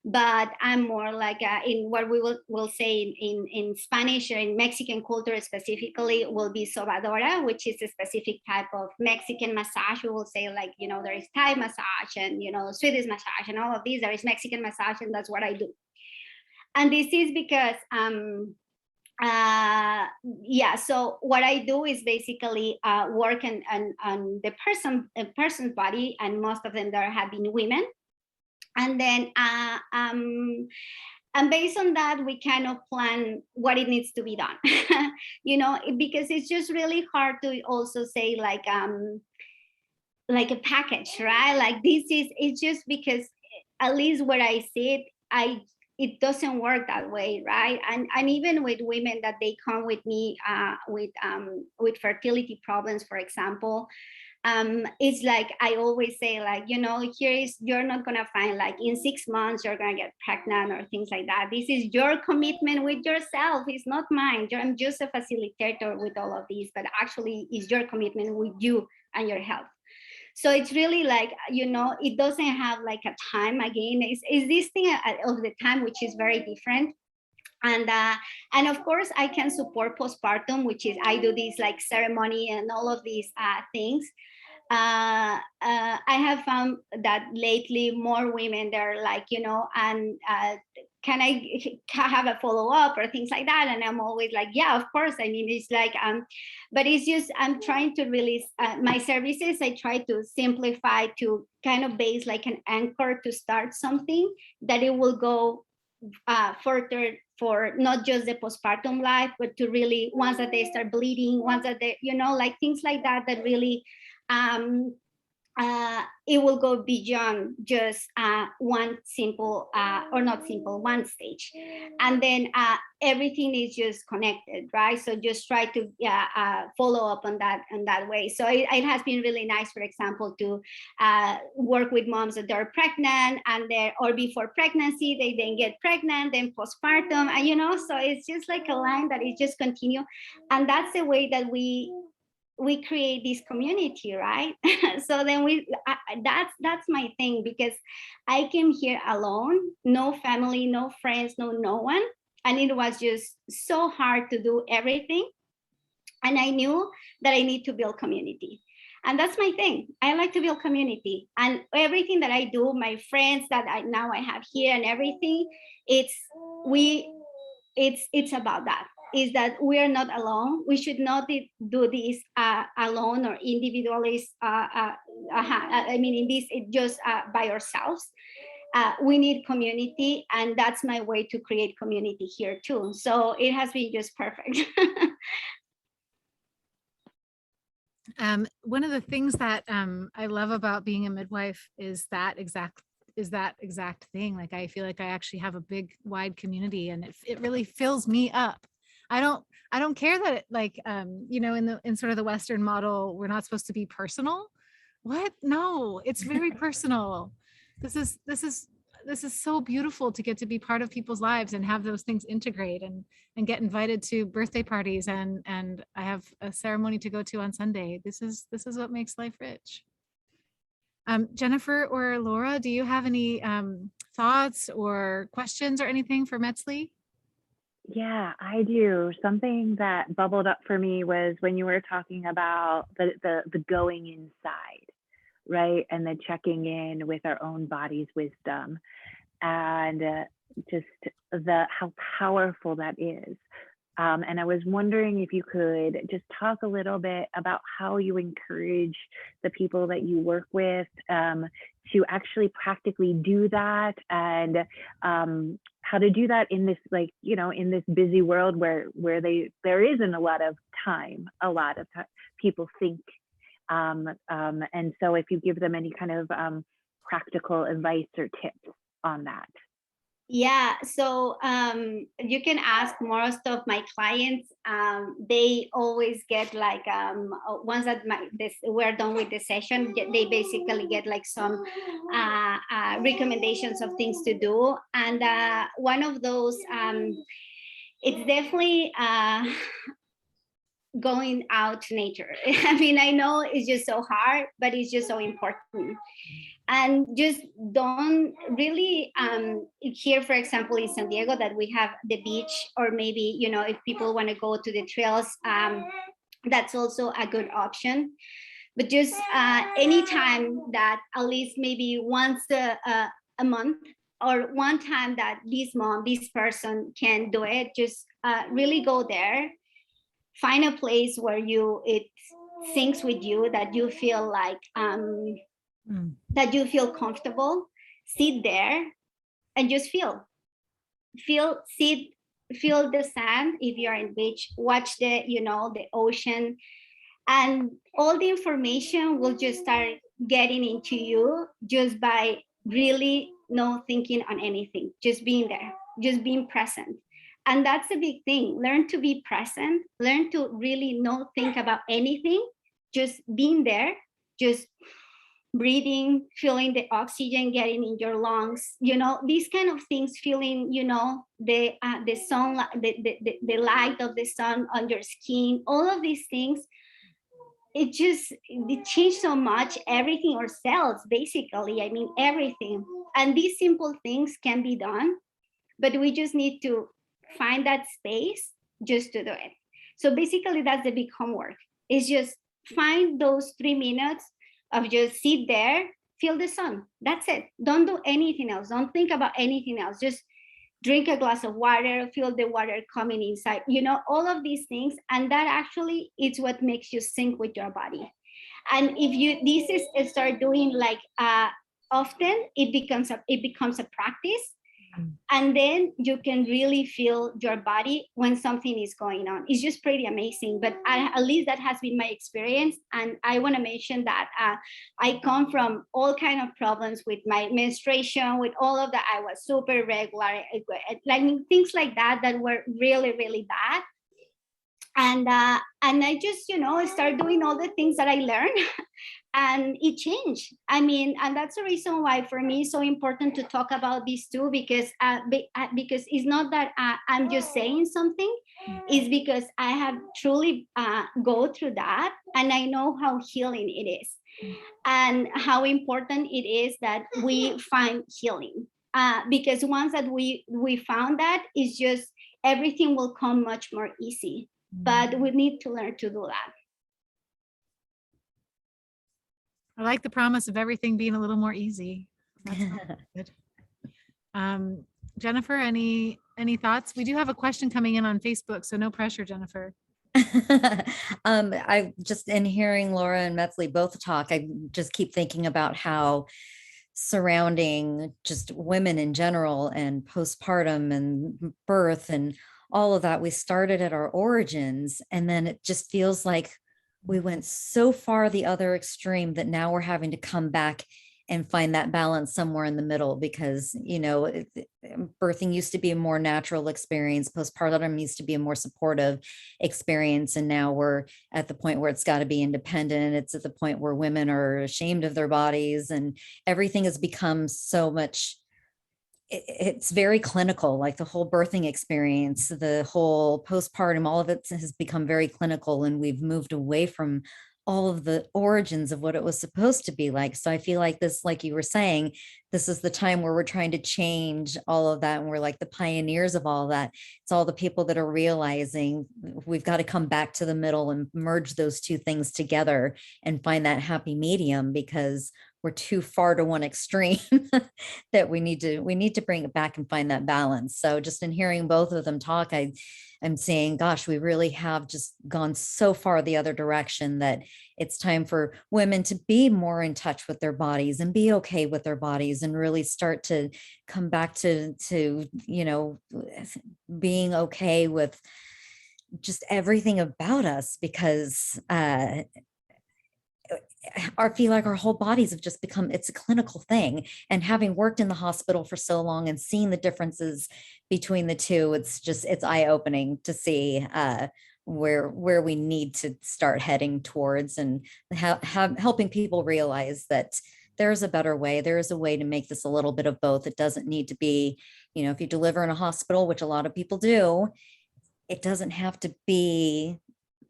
but I'm more like in what we will say in Spanish or in Mexican culture specifically will be sobadora, which is a specific type of Mexican massage. We will say like, you know, there is Thai massage and, you know, Swedish massage and all of these. There is Mexican massage, and that's what I do. And this is because so what I do is basically work on the person's body, and most of them there have been women. And then and based on that, we kind of plan what it needs to be done. You know, because it's just really hard to also say like a package, right? Like it's just because at least where I see it, it doesn't work that way, right? And even with women that they come with me with fertility problems, for example, it's like I always say, like, you know, you're not gonna find like in 6 months you're gonna get pregnant or things like that. This is your commitment with yourself. It's not mine. I'm just a facilitator with all of these, but actually it's your commitment with you and your health. So it's really like, you know, it doesn't have like a time. Again, is this thing of the time, which is very different. And of course I can support postpartum, which is I do this like ceremony and all of these things. I have found that lately more women, they're like, you know, and can I have a follow-up or things like that? And I'm always like, yeah, of course. I mean, it's like, but it's just, I'm trying to release my services. I try to simplify to kind of base like an anchor to start something that it will go further for not just the postpartum life, but to really, once that they start bleeding, once that they, you know, like things like that, that really, it will go beyond just one simple, or not simple, one stage. And then everything is just connected, right? So just try to follow up on that way. So it has been really nice, for example, to work with moms that are pregnant and or before pregnancy, they then get pregnant, then postpartum, and you know, so it's just like a line that is just continue. And that's the way that we create this community, right? So then that's my thing, because I came here alone, no family, no friends, no one, and it was just so hard to do everything. And I knew that I need to build community, and that's my thing. I like to build community, and everything that I do, my friends that I have here and everything, it's about that. Is that we are not alone. We should not do this alone or individually. I mean, in this, it just by ourselves. We need community, and that's my way to create community here too. So it has been just perfect. One of the things that I love about being a midwife is that exact thing. Like, I feel like I actually have a big, wide community, and it really fills me up. I don't care that it, like, you know, in sort of the Western model, we're not supposed to be personal. What? No, it's very personal. This is so beautiful to get to be part of people's lives and have those things integrate and get invited to birthday parties. And I have a ceremony to go to on Sunday. This is what makes life rich. Jennifer or Laura, do you have any thoughts or questions or anything for Metzli? Yeah, I do. Something that bubbled up for me was when you were talking about the going inside, right? And the checking in with our own body's wisdom, and just how powerful that is. And I was wondering if you could just talk a little bit about how you encourage the people that you work with to actually practically do that, and how to do that in this, like, you know, in this busy world where there isn't a lot of time. People think, and so if you give them any kind of practical advice or tips on that. Yeah, so you can ask most of my clients. They always get like once that we're done with the session, they basically get like some recommendations of things to do, and one of those, it's definitely going out to nature. I mean, I know it's just so hard, but it's just so important. and just don't really here, for example, in San Diego, that we have the beach, or maybe, you know, if people want to go to the trails, that's also a good option. But just anytime that at least maybe once a month, or one time that this person can do it, just really go there, find a place where it syncs with you, that you feel like that you feel comfortable, sit there and just sit, feel the sand. If you're in beach, watch the ocean, and all the information will just start getting into you just by really no thinking on anything, just being there, just being present. And that's a big thing. Learn to be present, learn to really not think about anything, just being there, just breathing, feeling the oxygen getting in your lungs, these kind of things, feeling, the sun, the light of the sun on your skin, all of these things. It changed so much, everything, our cells, basically, I mean, everything. And these simple things can be done, but we just need to find that space just to do it. So basically, that's the big homework, is just find those 3 minutes of just sit there, feel the sun. That's it. Don't do anything else. Don't think about anything else. Just drink a glass of water, feel the water coming inside, all of these things. And that actually is what makes you sync with your body. And if start doing like often, it becomes a practice. And then you can really feel your body when something is going on. It's just pretty amazing. But at least that has been my experience. And I want to mention that I come from all kind of problems with my menstruation, with all of that. I was super regular, like things like that were really, really bad. And I just, start doing all the things that I learned. And it changed. I mean, and that's the reason why for me it's so important to talk about this too, because it's not that I'm just saying something. It's because I have truly go through that, and I know how healing it is, and how important it is that we find healing. Because once that we found that, it's just everything will come much more easy. But we need to learn to do that. I like the promise of everything being a little more easy. That's good. Jennifer, any thoughts? We do have a question coming in on Facebook, so no pressure, Jennifer. I just, in hearing Laura and Metzli both talk, I just keep thinking about how surrounding just women in general and postpartum and birth and all of that, we started at our origins, and then it just feels like we went so far the other extreme that now we're having to come back and find that balance somewhere in the middle, because, birthing used to be a more natural experience. Postpartum used to be a more supportive experience. And now we're at the point where it's got to be independent. It's at the point where women are ashamed of their bodies, and everything has become so much, it's very clinical, like the whole birthing experience, the whole postpartum, all of it has become very clinical, and we've moved away from all of the origins of what it was supposed to be like. So I feel like this, like you were saying, this is the time where we're trying to change all of that, and we're like the pioneers of all that. It's all the people that are realizing we've got to come back to the middle and merge those two things together and find that happy medium, because we're too far to one extreme that we need to bring it back and find that balance. So just in hearing both of them talk, I'm saying, gosh, we really have just gone so far the other direction that it's time for women to be more in touch with their bodies and be okay with their bodies, and really start to come back to being okay with just everything about us, because I feel like our whole bodies have just become, it's a clinical thing. And having worked in the hospital for so long and seeing the differences between the two, it's eye-opening to see where we need to start heading towards, and helping people realize that there's a better way. There is a way to make this a little bit of both. It doesn't need to be, if you deliver in a hospital, which a lot of people do, it doesn't have to be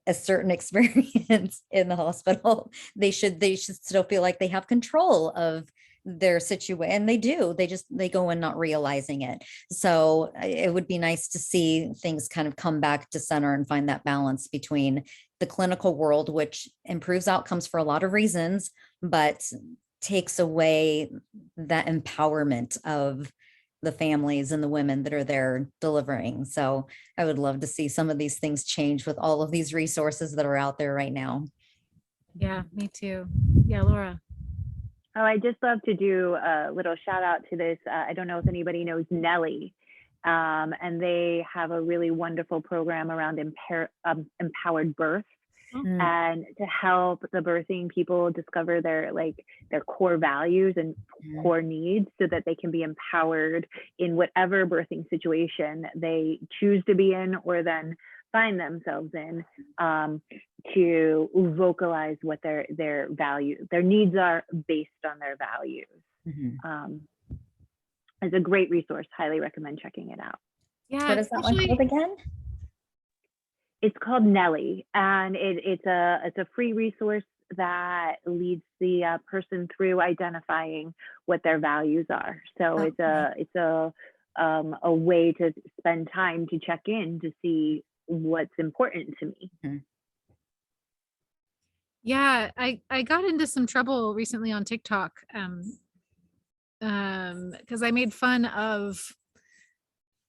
a certain experience in the hospital. They should still feel like they have control of their situation, and they go in not realizing it. So it would be nice to see things kind of come back to center and find that balance between the clinical world, which improves outcomes for a lot of reasons, but takes away that empowerment of the families and the women that are there delivering. So I would love to see some of these things change with all of these resources that are out there right now. Yeah, me too. Yeah, Laura. Oh, I just love to do a little shout out to this. I don't know if anybody knows Nelly, and they have a really wonderful program around empowered birth. Mm. And to help the birthing people discover their core values and core needs so that they can be empowered in whatever birthing situation they choose to be in or then find themselves in, to vocalize what their value, their needs are based on their values. Mm-hmm. It's a great resource. Highly recommend checking it out. Yeah, What is that one called again? It's called Nelly, and it's a free resource that leads the person through identifying what their values are. So it's a way to spend time to check in to see what's important to me. Mm-hmm. Yeah, I got into some trouble recently on TikTok because I made fun of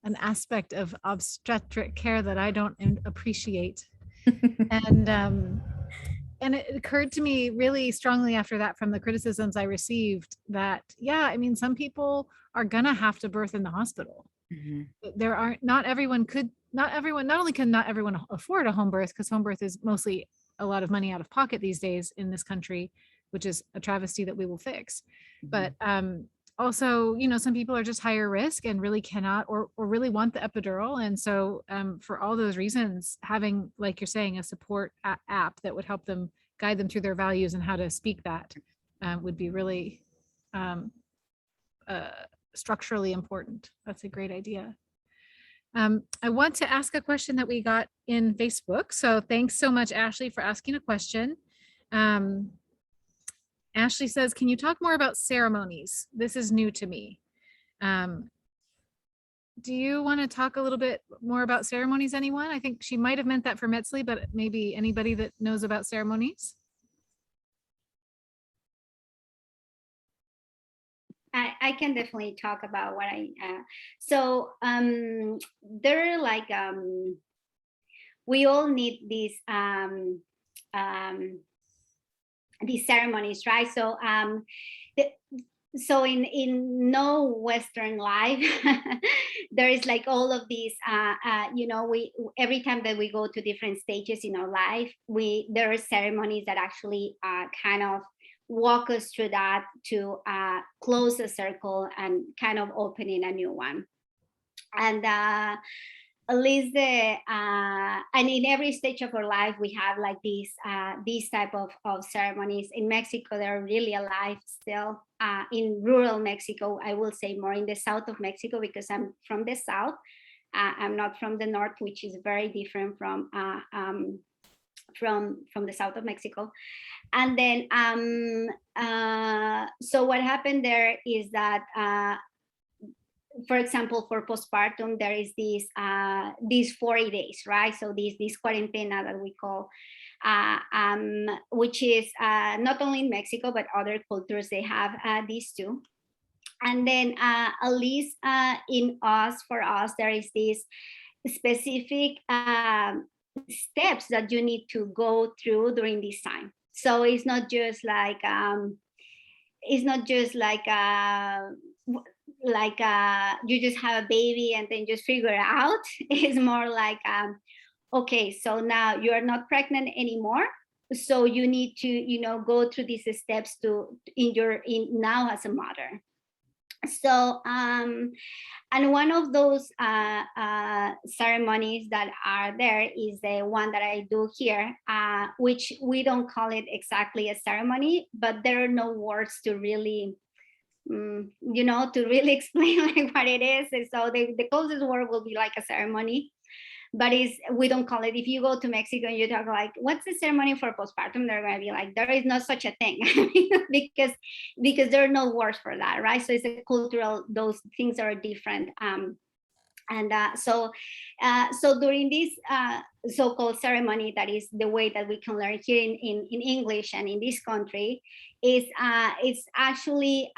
an aspect of obstetric care that I don't appreciate. And it occurred to me really strongly after that, from the criticisms I received, that, yeah, I mean, some people are gonna have to birth in the hospital. Mm-hmm. Not only can not everyone afford a home birth, because home birth is mostly a lot of money out of pocket these days in this country, which is a travesty that we will fix. Mm-hmm. But also, you know, some people are just higher risk and really cannot or really want the epidural. And so for all those reasons, having, like you're saying, a support app that would help them, guide them through their values and how to speak that would be really structurally important. That's a great idea. I want to ask a question that we got in Facebook. So thanks so much, Ashley, for asking a question. Ashley says, can you talk more about ceremonies? This is new to me. Do you want to talk a little bit more about ceremonies, anyone? I think she might have meant that for Metzli, but maybe anybody that knows about ceremonies? I can definitely talk about what there are like, we all need these ceremonies, right? So in no Western life, there is like all of these, you know, every time that we go to different stages in our life, there are ceremonies that actually kind of walk us through that to close a circle and kind of opening a new one. And at least and in every stage of our life, we have like these type of ceremonies. In Mexico, they're really alive still. In rural Mexico, I will say more in the south of Mexico, because I'm from the south. I'm not from the north, which is very different from the south of Mexico. And then so what happened there is that for example, for postpartum, there is these 40 days, right? So this quarantena that we call, which is not only in Mexico, but other cultures, they have these too. And then at least for us, there is this specific steps that you need to go through during this time. So it's not just like you just have a baby and then just figure it out. It's more like okay, so now you are not pregnant anymore, so you need to, you know, go through these steps now as a mother. So and one of those ceremonies that are there is the one that I do here, which we don't call it exactly a ceremony, but there are no words to really you know, to really explain like what it is. And so the closest word will be like a ceremony. but we don't call it. If you go to Mexico and you talk like, what's the ceremony for postpartum? They're gonna be like, there is no such a thing, because there are no words for that, right? So it's a cultural, those things are different. So during this so-called ceremony, that is the way that we can learn here in English and in this country, is it's actually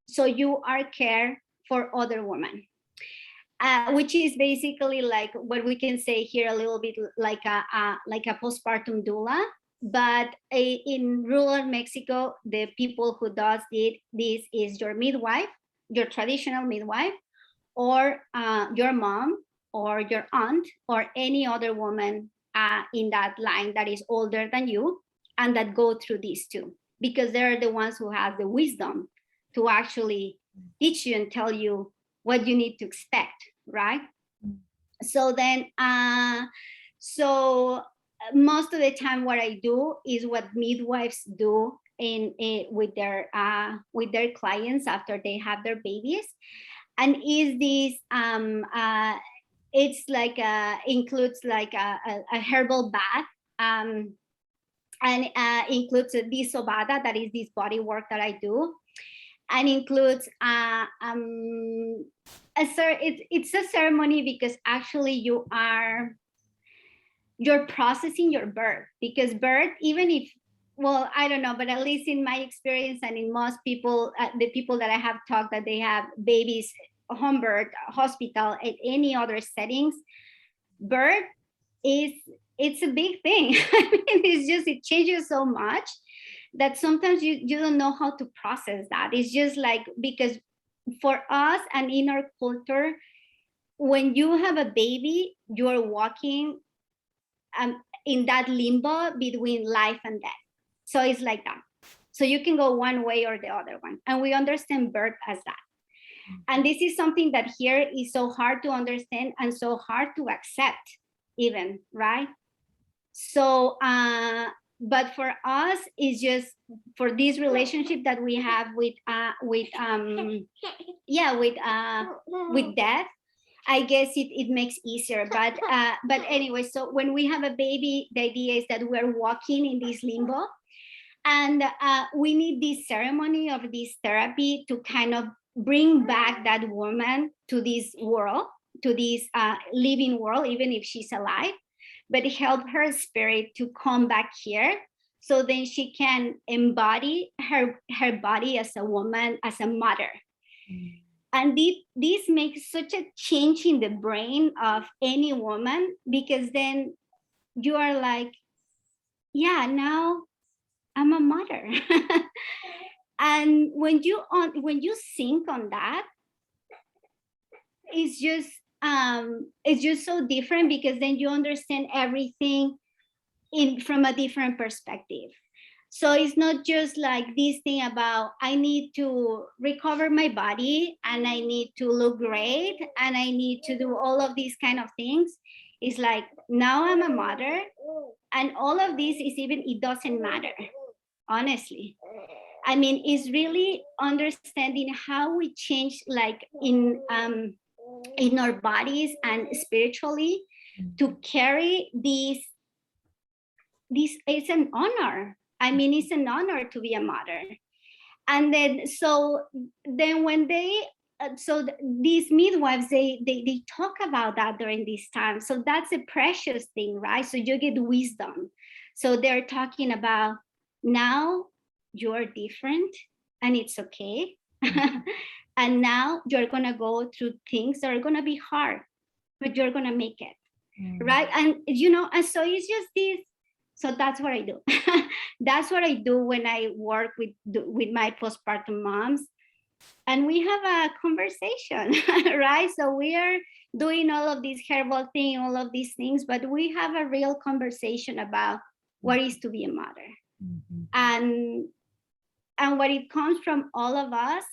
so you are care for other women, which is basically like what we can say here a little bit like a postpartum doula. But in rural Mexico, the people who does this is your midwife, your traditional midwife, or your mom or your aunt or any other woman in that line that is older than you and that go through these too, because they're the ones who have the wisdom to actually teach you and tell you what you need to expect, right? So then, most of the time what I do is what midwives do with their clients after they have their babies. And is this it's like includes like a herbal bath, and includes this sobada, that is this body work that I do, and includes it's a ceremony because actually you're processing your birth, because birth, even if, well, I don't know, but at least in my experience and in most people, the people that I have talked that they have babies, home birth, hospital, at any other settings, birth it's a big thing. I mean, it's just, it changes so much that sometimes you don't know how to process that. It's just like, because for us and in our culture, when you have a baby, you're walking in that limbo between life and death. So it's like that. So you can go one way or the other one. And we understand birth as that. And this is something that here is so hard to understand and so hard to accept even, right? So, but for us, it's just for this relationship that we have with death, I guess it makes easier. But anyway, so when we have a baby, the idea is that we're walking in this limbo, and we need this ceremony of this therapy to kind of bring back that woman to this world, to this living world, even if she's alive, but help her spirit to come back here, so then she can embody her body as a woman, as a mother. And this makes such a change in the brain of any woman, because then you are like, yeah, now I'm a mother. And when you think on that, it's just so different, because then you understand everything from a different perspective. So it's not just like this thing about I need to recover my body and I need to look great and I need to do all of these kind of things. It's like, now I'm a mother, and all of this is even, it doesn't matter, honestly. I mean, it's really understanding how we change, like in our bodies and spiritually, to carry this. It's an honor. I mean, it's an honor to be a mother. And then, when these midwives, they talk about that during this time. So that's a precious thing, right? So you get wisdom. So they're talking about, now you're different and it's okay. And now you're gonna go through things that are gonna be hard, but you're gonna make it, right? And and so it's just this. So that's what I do. That's what I do when I work with my postpartum moms, and we have a conversation, right? So we are doing all of this herbal thing, all of these things, but we have a real conversation about what is to be a mother. And what it comes from all of us,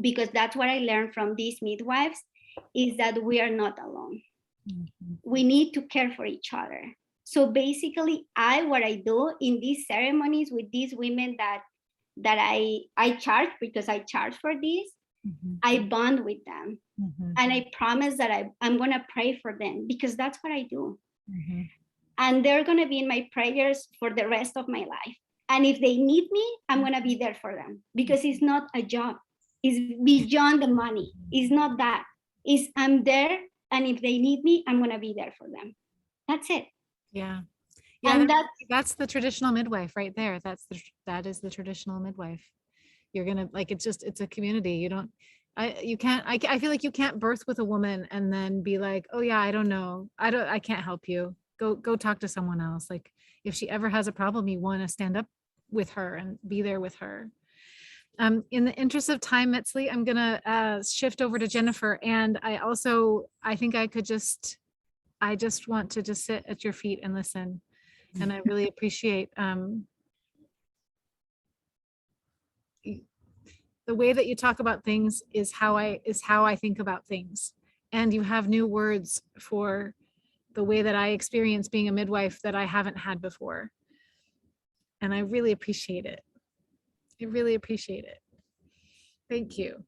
because that's what I learned from these midwives, is that we are not alone. We need to care for each other. So basically, what I do in these ceremonies with these women that I charge, because I charge for this, I bond with them. Mhm. And I promise that I'm going to pray for them because that's what I do. Mhm. And they're going to be in my prayers for the rest of my life. And if they need me, I'm going to be there for them because it's not a job. It's beyond the money. It's not that. It's I'm there. And if they need me, I'm going to be there for them. That's it. Yeah. Yeah. And That's the traditional midwife right there. That is the traditional midwife. You're going to like, it's a community. I feel like you can't birth with a woman and then be like, oh yeah, I don't know. I can't help you. Go talk to someone else. Like if she ever has a problem, you want to stand up with her and be there with her. In the interest of time, Metzli, I'm gonna shift over to Jennifer. And I think I just want to just sit at your feet and listen. And I really appreciate the way that you talk about things is how I think about things. And you have new words for the way that I experience being a midwife that I haven't had before. And I really appreciate it. I really appreciate it. Thank you.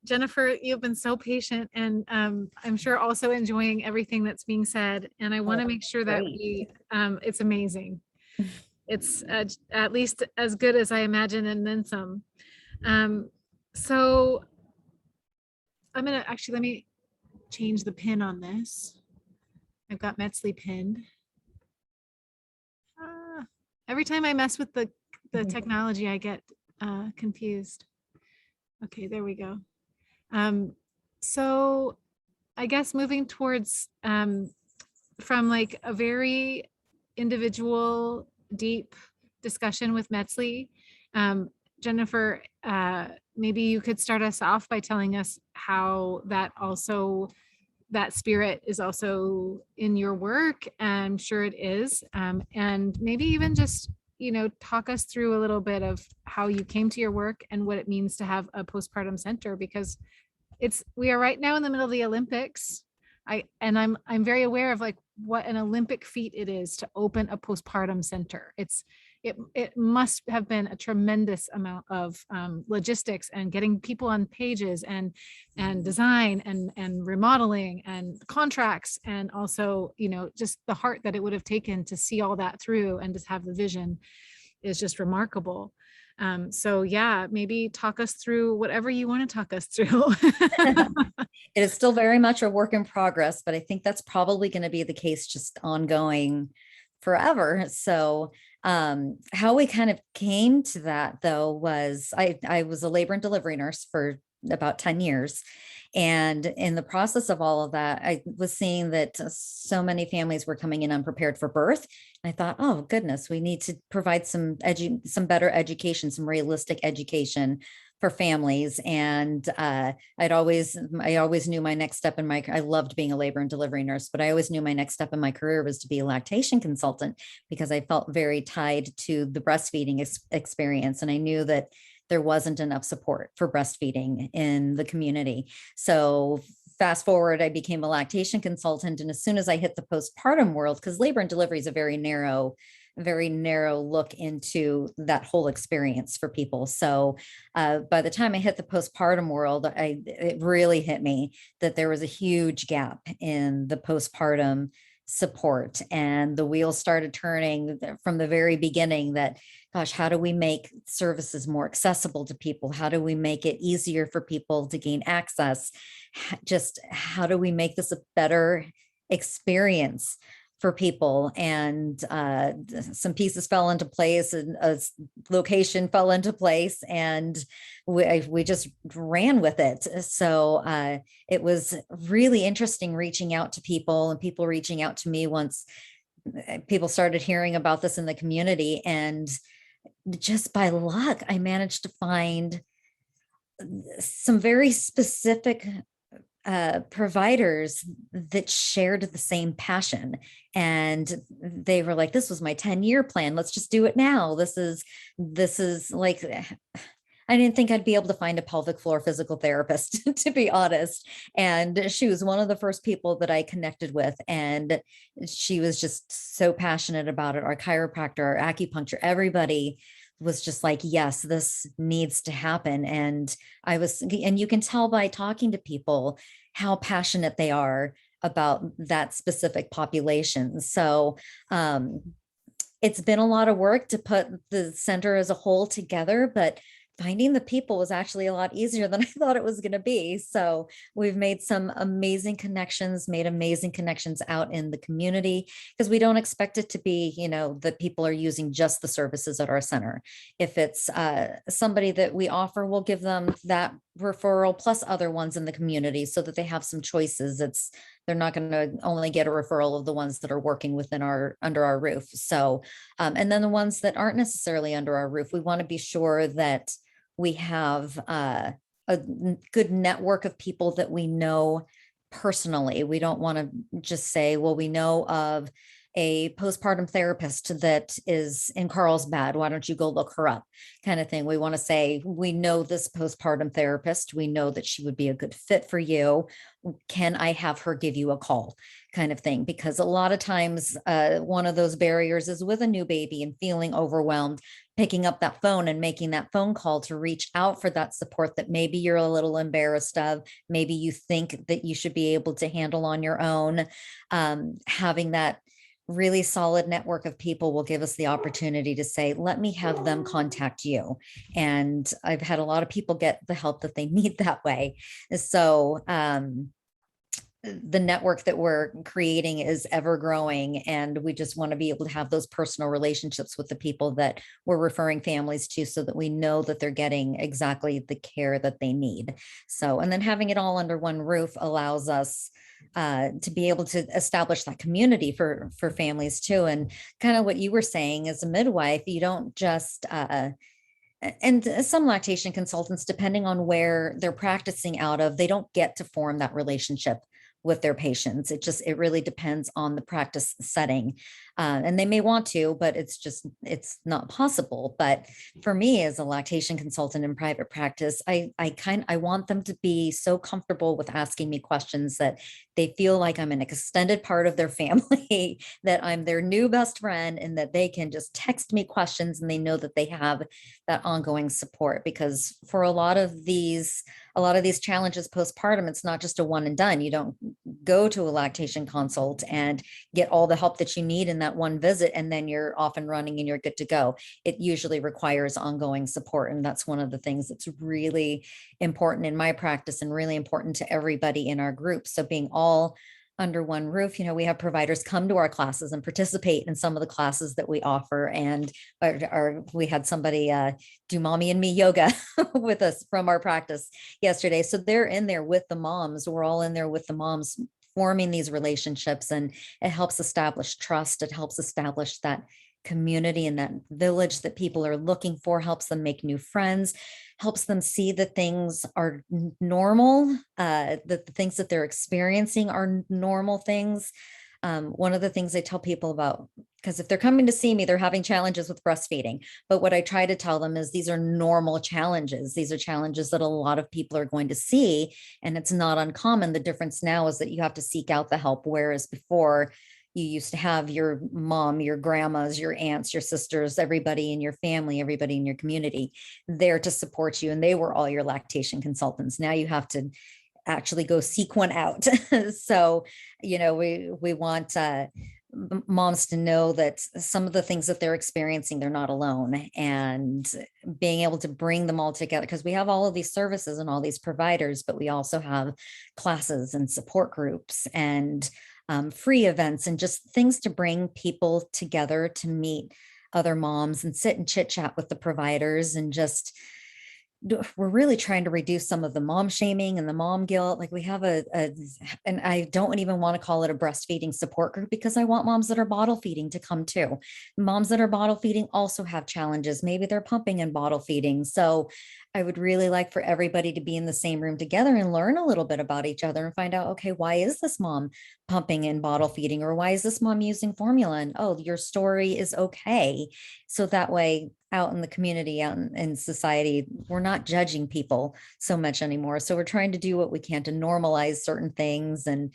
Jennifer, you've been so patient and I'm sure also enjoying everything that's being said. And I want to make sure that it's amazing. It's at least as good as I imagine and then some. So I'm gonna let me change the pin on this. I've got Metzli pinned. Every time I mess with the technology, I get confused. Okay, there we go. So I guess moving towards from like a very individual, deep discussion with Metzli, Jennifer, maybe you could start us off by telling us how that spirit is also in your work. I'm sure it is. And maybe even just, talk us through a little bit of how you came to your work and what it means to have a postpartum center, because we are right now in the middle of the Olympics. I'm very aware of like what an Olympic feat it is to open a postpartum center. It must have been a tremendous amount of logistics and getting people on pages and design and remodeling and contracts, and also just the heart that it would have taken to see all that through and just have the vision is just remarkable. So yeah, maybe talk us through whatever you want to talk us through. It is still very much a work in progress, but I think that's probably going to be the case just ongoing forever. So how we kind of came to that though was I was a labor and delivery nurse for about 10 years. And in the process of all of that, I was seeing that so many families were coming in unprepared for birth. And I thought, oh goodness, we need to provide some better education, some realistic education for families. And I always knew my next step I loved being a labor and delivery nurse, but I always knew my next step in my career was to be a lactation consultant because I felt very tied to the breastfeeding experience. And I knew that there wasn't enough support for breastfeeding in the community. So fast forward, I became a lactation consultant. And as soon as I hit the postpartum world, because labor and delivery is a very narrow look into that whole experience for people. So by the time I hit the postpartum world, it really hit me that there was a huge gap in the postpartum support, and the wheels started turning from the very beginning that, gosh, how do we make services more accessible to people? How do we make it easier for people to gain access? Just how do we make this a better experience for people? And some pieces fell into place and a location fell into place, and we just ran with it. So it was really interesting reaching out to people and people reaching out to me once people started hearing about this in the community. And just by luck, I managed to find some very specific providers that shared the same passion. And they were like, this was my 10-year plan. Let's just do it now. This is like, I didn't think I'd be able to find a pelvic floor physical therapist, to be honest. And she was one of the first people that I connected with. And she was just so passionate about it. Our chiropractor, our acupuncture, everybody was just like, yes, this needs to happen. And and you can tell by talking to people how passionate they are about that specific population. So, it's been a lot of work to put the center as a whole together, but finding the people was actually a lot easier than I thought it was going to be. So we've made some amazing connections, made amazing connections out in the community, because we don't expect it to be, that people are using just the services at our center. If it's somebody that we offer, we'll give them that referral plus other ones in the community so that they have some choices. They're not going to only get a referral of the ones that are working under our roof. So, and then the ones that aren't necessarily under our roof, we want to be sure that we have a good network of people that we know personally. We don't want to just say, well, we know of a postpartum therapist that is in Carlsbad. Why don't you go look her up? Kind of thing. We want to say, we know this postpartum therapist. We know that she would be a good fit for you. Can I have her give you a call? Kind of thing. Because a lot of times, one of those barriers is with a new baby and feeling overwhelmed, picking up that phone and making that phone call to reach out for that support that maybe you're a little embarrassed of, maybe you think that you should be able to handle on your own. Having that really solid network of people will give us the opportunity to say, let me have them contact you. And I've had a lot of people get the help that they need that way. So, the network that we're creating is ever growing, and we just want to be able to have those personal relationships with the people that we're referring families to, so that we know that they're getting exactly the care that they need. So, and then having it all under one roof allows us to be able to establish that community for families too. And kind of what you were saying, as a midwife, you don't just and some lactation consultants, depending on where they're practicing out of, they don't get to form that relationship with their patients. It really depends on the practice setting. And they may want to, but it's not possible. But for me, as a lactation consultant in private practice, I want them to be so comfortable with asking me questions that they feel like I'm an extended part of their family, that I'm their new best friend, and that they can just text me questions and they know that they have that ongoing support. Because for a lot of these challenges postpartum, it's not just a one and done. You don't go to a lactation consult and get all the help that you need in that one visit, and then you're off and running and you're good to go. It usually requires ongoing support. And that's one of the things that's really important in my practice and really important to everybody in our group. So being all under one roof, we have providers come to our classes and participate in some of the classes that we offer. And we had somebody do mommy and me yoga with us from our practice yesterday. So they're in there with the moms. We're all in there with the moms, forming these relationships, and it helps establish trust. It helps establish that community and that village that people are looking for, helps them make new friends, helps them see that things are normal, that the things that they're experiencing are normal things. One of the things I tell people about, because if they're coming to see me, they're having challenges with breastfeeding. But what I try to tell them is these are normal challenges. These are challenges that a lot of people are going to see, and it's not uncommon. The difference now is that you have to seek out the help, whereas before you used to have your mom, your grandmas, your aunts, your sisters, everybody in your family, everybody in your community there to support you. And they were all your lactation consultants. Now you have to actually go seek one out. So, we want moms to know that some of the things that they're experiencing, they're not alone, and being able to bring them all together, because we have all of these services and all these providers, but we also have classes and support groups and free events and just things to bring people together to meet other moms and sit and chit chat with the providers. And just, we're really trying to reduce some of the mom shaming and the mom guilt. Like we have and I don't even want to call it a breastfeeding support group, because I want moms that are bottle feeding to come too. Moms that are bottle feeding also have challenges. Maybe they're pumping and bottle feeding. So I would really like for everybody to be in the same room together and learn a little bit about each other and find out, okay, why is this mom pumping and bottle feeding? Or why is this mom using formula? And, oh, your story is okay. So that way out in the community, out in society, we're not judging people so much anymore. So we're trying to do what we can to normalize certain things and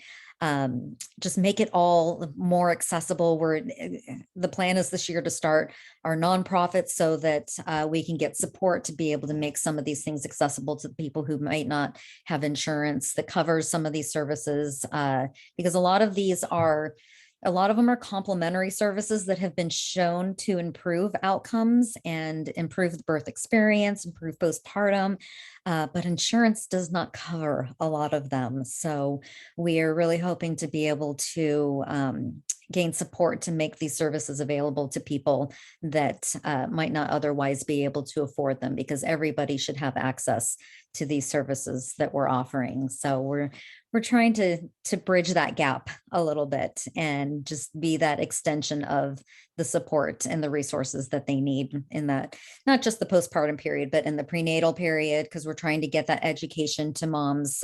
just make it all more accessible. The plan is this year to start our nonprofit so that we can get support to be able to make some of these things accessible to people who might not have insurance that covers some of these services, because a lot of them are complementary services that have been shown to improve outcomes and improve the birth experience, improve postpartum, but insurance does not cover a lot of them. So we are really hoping to be able to gain support to make these services available to people that might not otherwise be able to afford them, because everybody should have access to these services that we're offering. So we're trying to bridge that gap a little bit and just be that extension of the support and the resources that they need in that, not just the postpartum period, but in the prenatal period, because we're trying to get that education to moms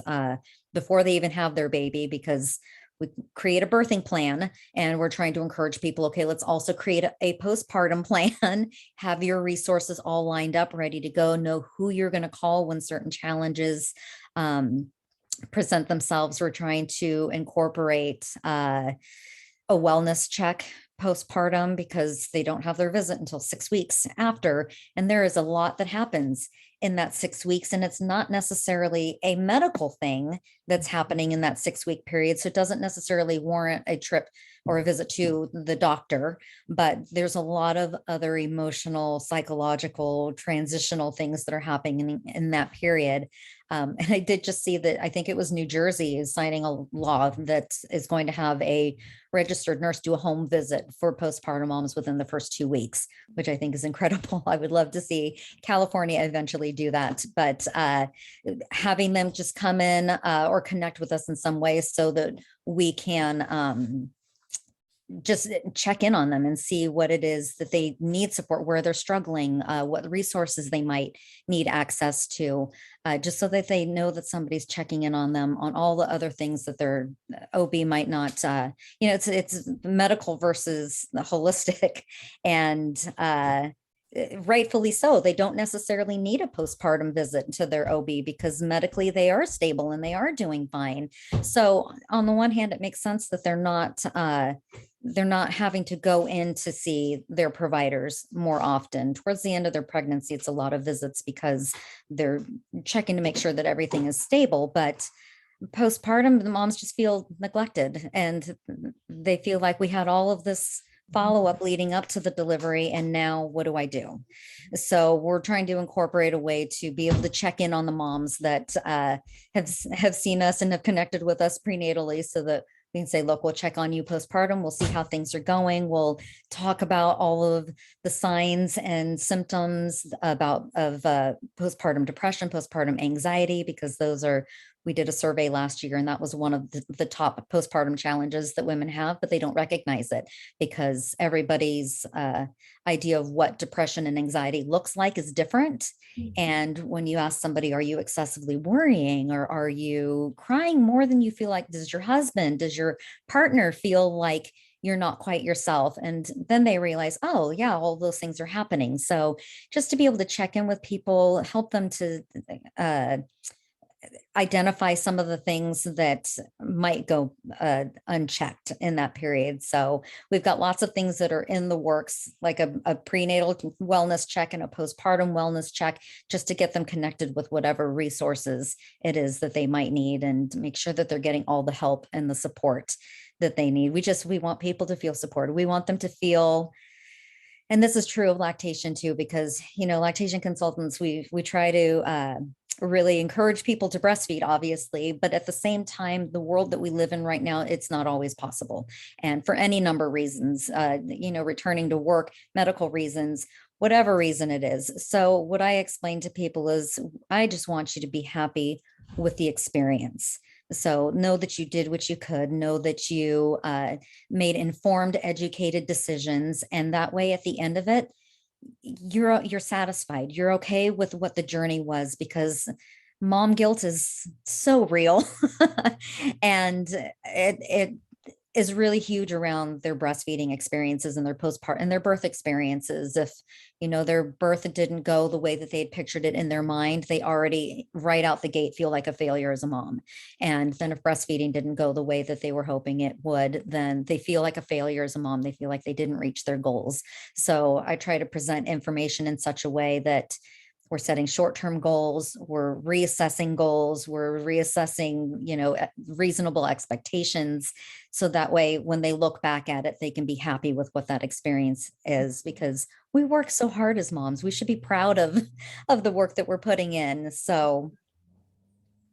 before they even have their baby, because we create a birthing plan and we're trying to encourage people, okay, let's also create a postpartum plan, have your resources all lined up, ready to go, know who you're going to call when certain challenges present themselves. We're trying to incorporate a wellness check postpartum, because they don't have their visit until 6 weeks after. And there is a lot that happens in that 6 weeks. And it's not necessarily a medical thing that's happening in that 6 week period. So it doesn't necessarily warrant a trip or a visit to the doctor, but there's a lot of other emotional, psychological, transitional things that are happening in that period. And I did just see that, I think it was New Jersey is signing a law that is going to have a registered nurse do a home visit for postpartum moms within the first 2 weeks, which I think is incredible. I would love to see California eventually do that, but having them just come in or connect with us in some way so that we can just check in on them and see what it is that they need support, where they're struggling, what resources they might need access to, just so that they know that somebody's checking in on them on all the other things that their OB might not, it's medical versus the holistic, and rightfully so. They don't necessarily need a postpartum visit to their OB because medically they are stable and they are doing fine. So on the one hand, it makes sense that they're not having to go in to see their providers more often. Towards the end of their pregnancy, it's a lot of visits because they're checking to make sure that everything is stable. But postpartum, the moms just feel neglected and they feel like we had all of this follow-up leading up to the delivery, and now what do I do? So we're trying to incorporate a way to be able to check in on the moms that have seen us and have connected with us prenatally, so that we can say, look, we'll check on you postpartum. We'll see how things are going. We'll talk about all of the signs and symptoms of postpartum depression, postpartum anxiety, because we did a survey last year, and that was one of the top postpartum challenges that women have, but they don't recognize it because everybody's idea of what depression and anxiety looks like is different. And when you ask somebody, are you excessively worrying, or are you crying more than you feel like? Does your husband, does your partner feel like you're not quite yourself? And then they realize, oh yeah, all those things are happening. So just to be able to check in with people, help them to identify some of the things that might go unchecked in that period. So we've got lots of things that are in the works, like a prenatal wellness check and a postpartum wellness check, just to get them connected with whatever resources it is that they might need, and make sure that they're getting all the help and the support that they need. We want people to feel supported. We want them to feel, and this is true of lactation too, because, lactation consultants, we try to really encourage people to breastfeed, obviously, but at the same time, the world that we live in right now, it's not always possible. And for any number of reasons, returning to work, medical reasons, whatever reason it is. So what I explain to people is, I just want you to be happy with the experience. So know that you did what you could, know that you made informed, educated decisions. And that way, at the end of it, you're satisfied. You're okay with what the journey was, because mom guilt is so real. And is really huge around their breastfeeding experiences and their postpartum and their birth experiences. If, their birth didn't go the way that they had pictured it in their mind, they already right out the gate feel like a failure as a mom. And then if breastfeeding didn't go the way that they were hoping it would, then they feel like a failure as a mom. They feel like they didn't reach their goals. So I try to present information in such a way that we're setting short-term goals, we're reassessing goals, we're reassessing, reasonable expectations. So that way, when they look back at it, they can be happy with what that experience is, because we work so hard as moms. We should be proud of the work that we're putting in. So.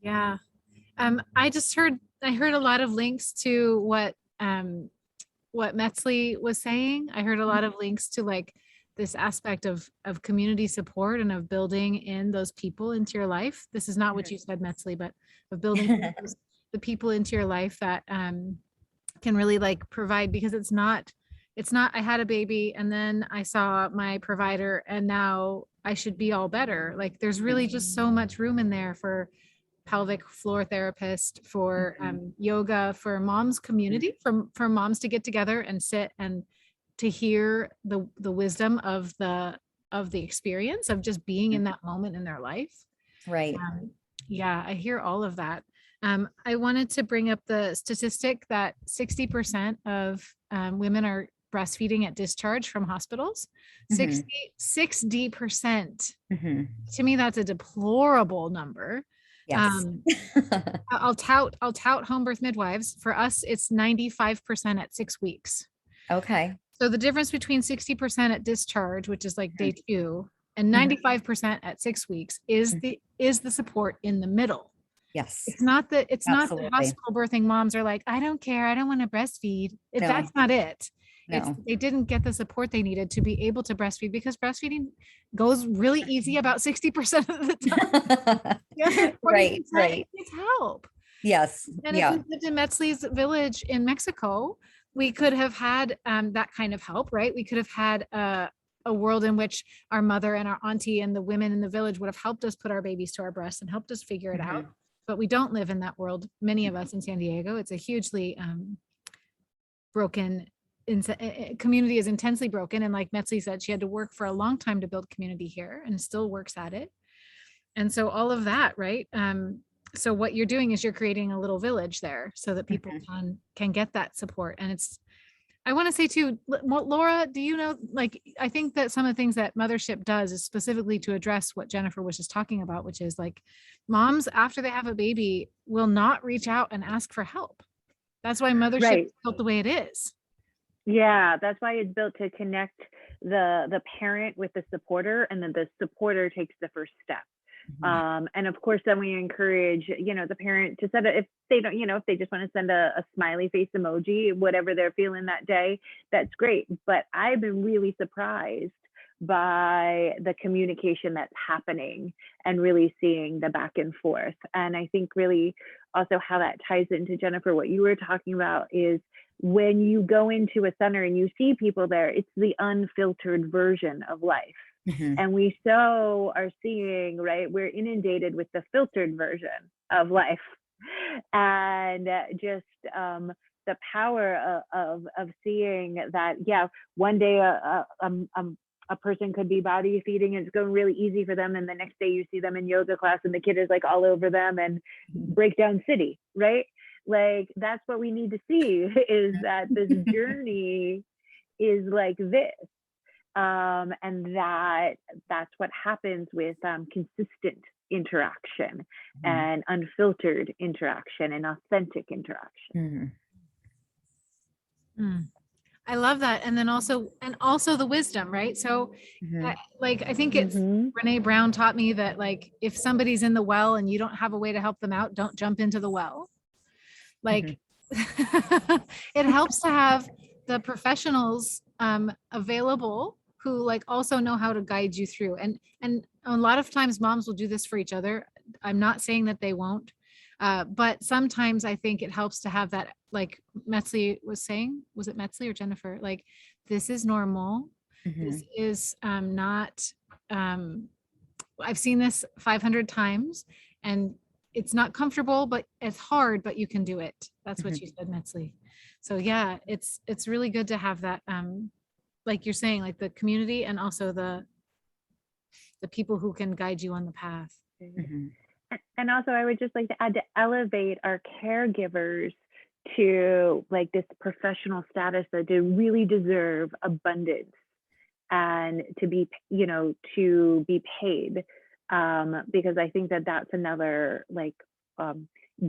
Yeah. I heard a lot of links to what Metzli was saying. I heard a lot of links to like this aspect of community support and of building in those people into your life. This is not what you said, Metzli, but of building the people into your life that can really like provide, because it's not, I had a baby and then I saw my provider and now I should be all better. Like there's really just so much room in there for pelvic floor therapist, for yoga, for moms community, for moms to get together and sit and to hear the wisdom of the experience of just being in that moment in their life. Right. Yeah, I hear all of that. I wanted to bring up the statistic that 60% of women are breastfeeding at discharge from hospitals. 60%. To me, that's a deplorable number. Yes. I'll tout home birth midwives. For us, it's 95% at 6 weeks. Okay. So the difference between 60% at discharge, which is like day 2, and 95% at 6 weeks is the support in the middle. Yes. It's not the Absolutely. hospital birthing moms are like, I don't care, I don't want to breastfeed. No. That's not it. No. They didn't get the support they needed to be able to breastfeed, because breastfeeding goes really easy about 60% of the time. Right. It's help. Yes. And if we lived in Metzli's village in Mexico, we could have had that kind of help, right? We could have had a world in which our mother and our auntie and the women in the village would have helped us put our babies to our breasts and helped us figure it out. But we don't live in that world. Many of us in San Diego, it's a hugely broken community, is intensely broken. And like Metzli said, she had to work for a long time to build community here and still works at it. And so all of that, right? So what you're doing is you're creating a little village there so that people can get that support. And I want to say too, Laura, do you know, like, I think that some of the things that Mothership does is specifically to address what Jennifer was just talking about, which is like moms after they have a baby will not reach out and ask for help. That's why Mothership is built the way it is. Yeah, that's why it's built to connect the parent with the supporter, and then the supporter takes the first step. And of course, then we encourage, the parent to send if they don't, if they just want to send a smiley face emoji, whatever they're feeling that day, that's great. But I've been really surprised by the communication that's happening and really seeing the back and forth. And I think really also how that ties into, Jennifer, what you were talking about is when you go into a center and you see people there, it's the unfiltered version of life. And we so are seeing, right, we're inundated with the filtered version of life, and just the power of seeing that, one day a person could be body feeding and it's going really easy for them, and the next day you see them in yoga class and the kid is like all over them and breakdown city, right? Like that's what we need to see, is that this journey is like this. And that's what happens with consistent interaction and unfiltered interaction and authentic interaction. I love that. And then also the wisdom, right? So I think it's Brene Brown taught me that, like, if somebody's in the well and you don't have a way to help them out, don't jump into the well. Like it helps to have the professionals available who like also know how to guide you through. And a lot of times moms will do this for each other. I'm not saying that they won't, but sometimes I think it helps to have that, like Metzli was saying, was it Metzli or Jennifer? Like, this is normal. This is not, I've seen this 500 times, and it's not comfortable, but it's hard, but you can do it. That's what Mhm. you said, Metzli. So yeah, it's really good to have that, like you're saying, like the community and also the people who can guide you on the path. Mhm. And also, I would just like to add to elevate our caregivers to like this professional status that they really deserve abundance and to be, to be paid. Because I think that that's another like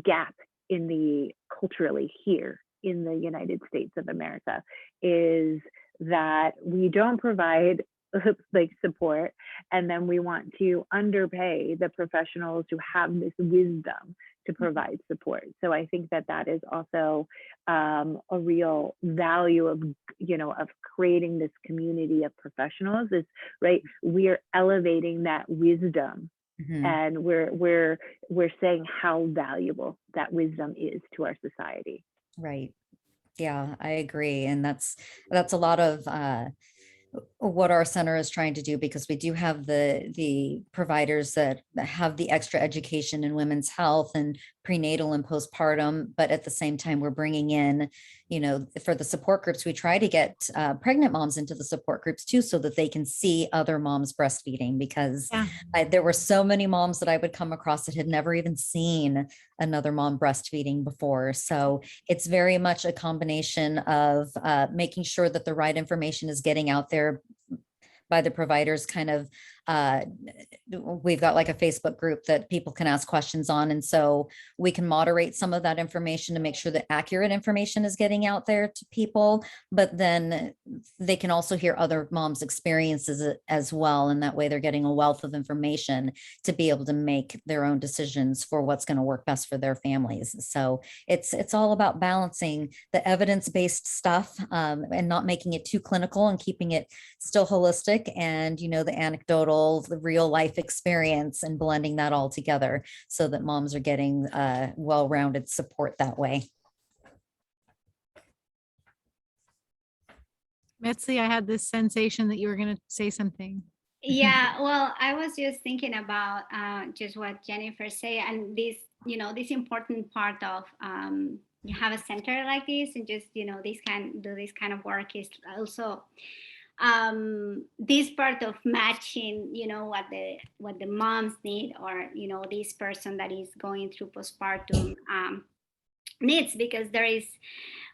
gap in the culturally here in the United States of America, is that we don't provide like support, and then we want to underpay the professionals who have this wisdom to provide support. So I think that that is also a real value of of creating this community of professionals, is right, we're elevating that wisdom, Mhm. and we're saying how valuable that wisdom is to our society. Right. Yeah, I agree. And that's a lot of what our center is trying to do, because we do have the providers that have the extra education in women's health and prenatal and postpartum, but at the same time we're bringing in, for the support groups, we try to get pregnant moms into the support groups too, so that they can see other moms breastfeeding, because Yeah. there were so many moms that I would come across that had never even seen another mom breastfeeding before. So it's very much a combination of making sure that the right information is getting out there by the providers. Kind of we've got like a Facebook group that people can ask questions on, and so we can moderate some of that information to make sure that accurate information is getting out there to people, but then they can also hear other moms' experiences as well, and that way they're getting a wealth of information to be able to make their own decisions for what's going to work best for their families. So it's all about balancing the evidence-based stuff, and not making it too clinical, and keeping it still holistic, and the anecdotal, the real life experience, and blending that all together so that moms are getting well-rounded support that way. Metzli, I had this sensation that you were going to say something. Yeah, well, I was just thinking about just what Jennifer said, and this important part of you have a center like this, and just this kind of work is also this part of matching what the moms need, or this person that is going through postpartum needs, because there is,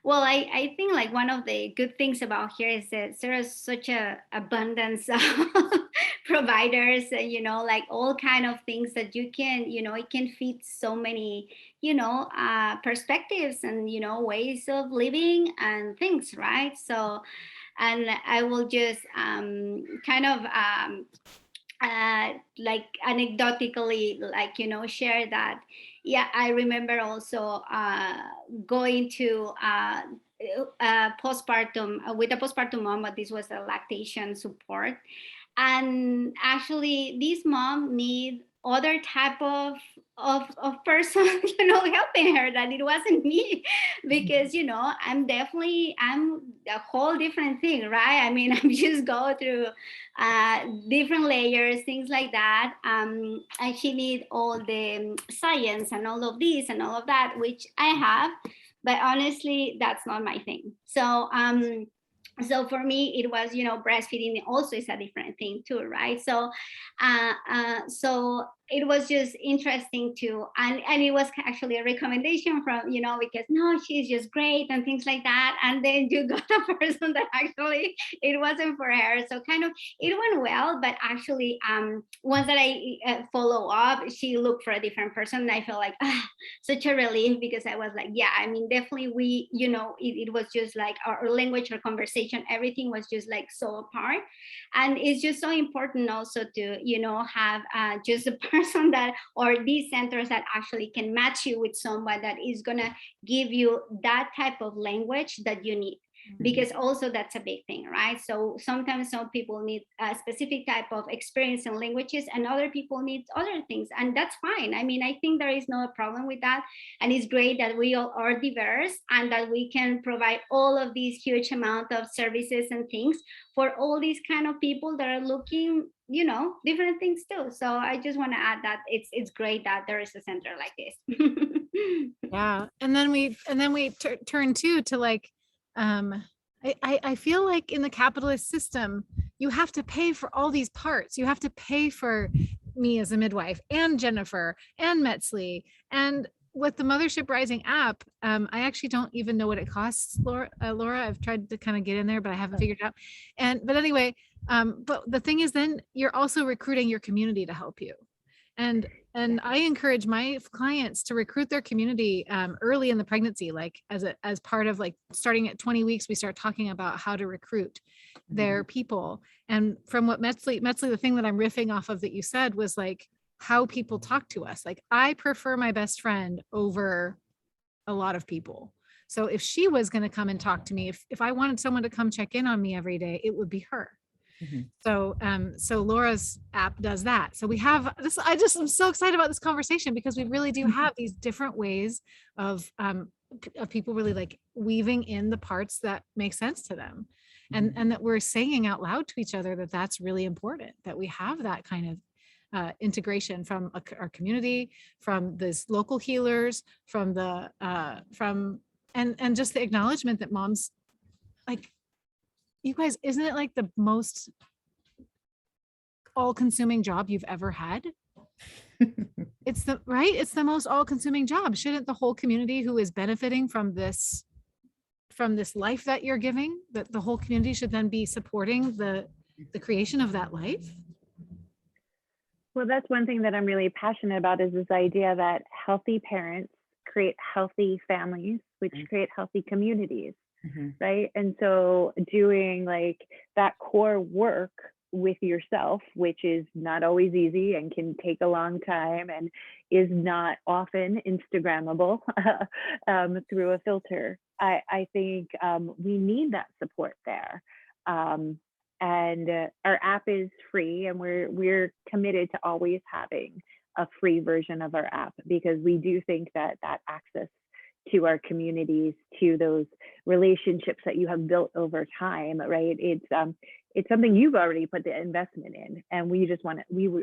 well, I think like one of the good things about here is that there is such a abundance of providers, and like all kind of things that you can, it can fit so many perspectives and ways of living and things, right? So, and I will just kind of like anecdotically, like share that. Yeah, I remember also going to postpartum with a postpartum mom, but this was a lactation support, and actually this mom need other type of person helping her, that it wasn't me, because I'm a whole different thing, right? I mean, I'm just go through different layers, things like that, and she need all the science and all of this and all of that, which I have, but honestly that's not my thing. So for me it was breastfeeding also is a different thing too, right? So so it was just interesting to, and it was actually a recommendation from because no, she's just great and things like that, and then you got a person that actually it wasn't for her. So kind of it went well, but actually once that I follow up, she looked for a different person, and I felt like such a relief, because I was like, yeah, I mean, definitely we it was just like our language, our conversation, everything was just like so apart. And it's just so important also to have just a person that, or these centers that actually can match you with someone that is gonna give you that type of language that you need, because also that's a big thing, right? So sometimes some people need a specific type of experience in languages, and other people need other things, and that's fine. I mean, I think there is no problem with that, and it's great that we all are diverse and that we can provide all of these huge amount of services and things for all these kind of people that are looking you know, different things too. So I just want to add that it's great that there is a center like this. Yeah. And then we turn to like, I feel like in the capitalist system, you have to pay for all these parts. You have to pay for me as a midwife and Jennifer and Metzli. And with the Mothership Rising app, I actually don't even know what it costs, Laura. I've tried to kind of get in there, but I haven't figured it out. But anyway, but the thing is, then you're also recruiting your community to help you. And I encourage my clients to recruit their community early in the pregnancy, like as part of like starting at 20 weeks, we start talking about how to recruit their people. And from what Metzli, the thing that I'm riffing off of that you said was like how people talk to us. Like I prefer my best friend over a lot of people. So if she was going to come and talk to me, if I wanted someone to come check in on me every day, it would be her. So, so Laura's app does that. So we have this, I'm so excited about this conversation because we really do have these different ways of people really like weaving in the parts that make sense to them. And that we're saying out loud to each other that that's really important, that we have that kind of integration from our community, from this local healers, from the, and just the acknowledgement that moms, like, you guys, isn't it like the most all-consuming job you've ever had? It's the most all-consuming job. Shouldn't the whole community who is benefiting from this life that you're giving, that the whole community should then be supporting the creation of that life? Well, that's one thing that I'm really passionate about, is this idea that healthy parents create healthy families, which create healthy communities. Right. And so doing like that core work with yourself, which is not always easy and can take a long time and is not often Instagrammable through a filter. I think we need that support there. And our app is free, and we're committed to always having a free version of our app, because we do think that access to our communities, to those relationships that you have built over time, right? It's something you've already put the investment in, and we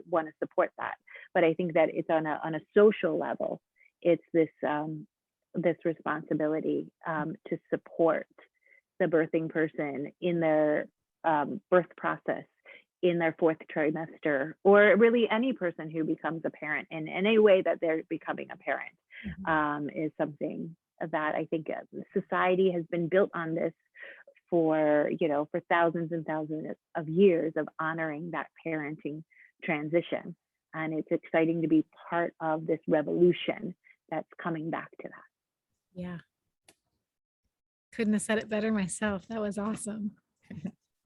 want to support that. But I think that it's on a social level, it's this responsibility to support the birthing person in their birth process, in their fourth trimester, or really any person who becomes a parent in any way that they're becoming a parent. Is something that I think society has been built on this for thousands and thousands of years of honoring that parenting transition. And it's exciting to be part of this revolution that's coming back to that. Yeah. Couldn't have said it better myself. That was awesome.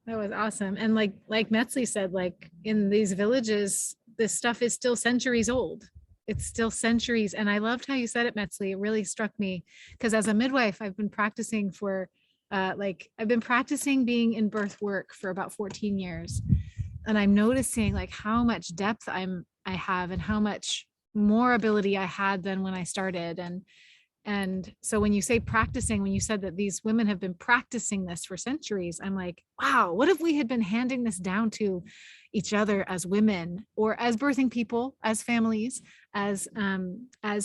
That was awesome. And like Metzli said, like in these villages, this stuff is still centuries old. It's still centuries. And I loved how you said it, Metzli. It really struck me because as a midwife, I've been practicing for I've been practicing being in birth work for about 14 years. And I'm noticing like how much depth I have and how much more ability I had than when I started. And so when you say practicing, when you said that these women have been practicing this for centuries, I'm like, wow, what if we had been handing this down to each other as women, or as birthing people, as families, as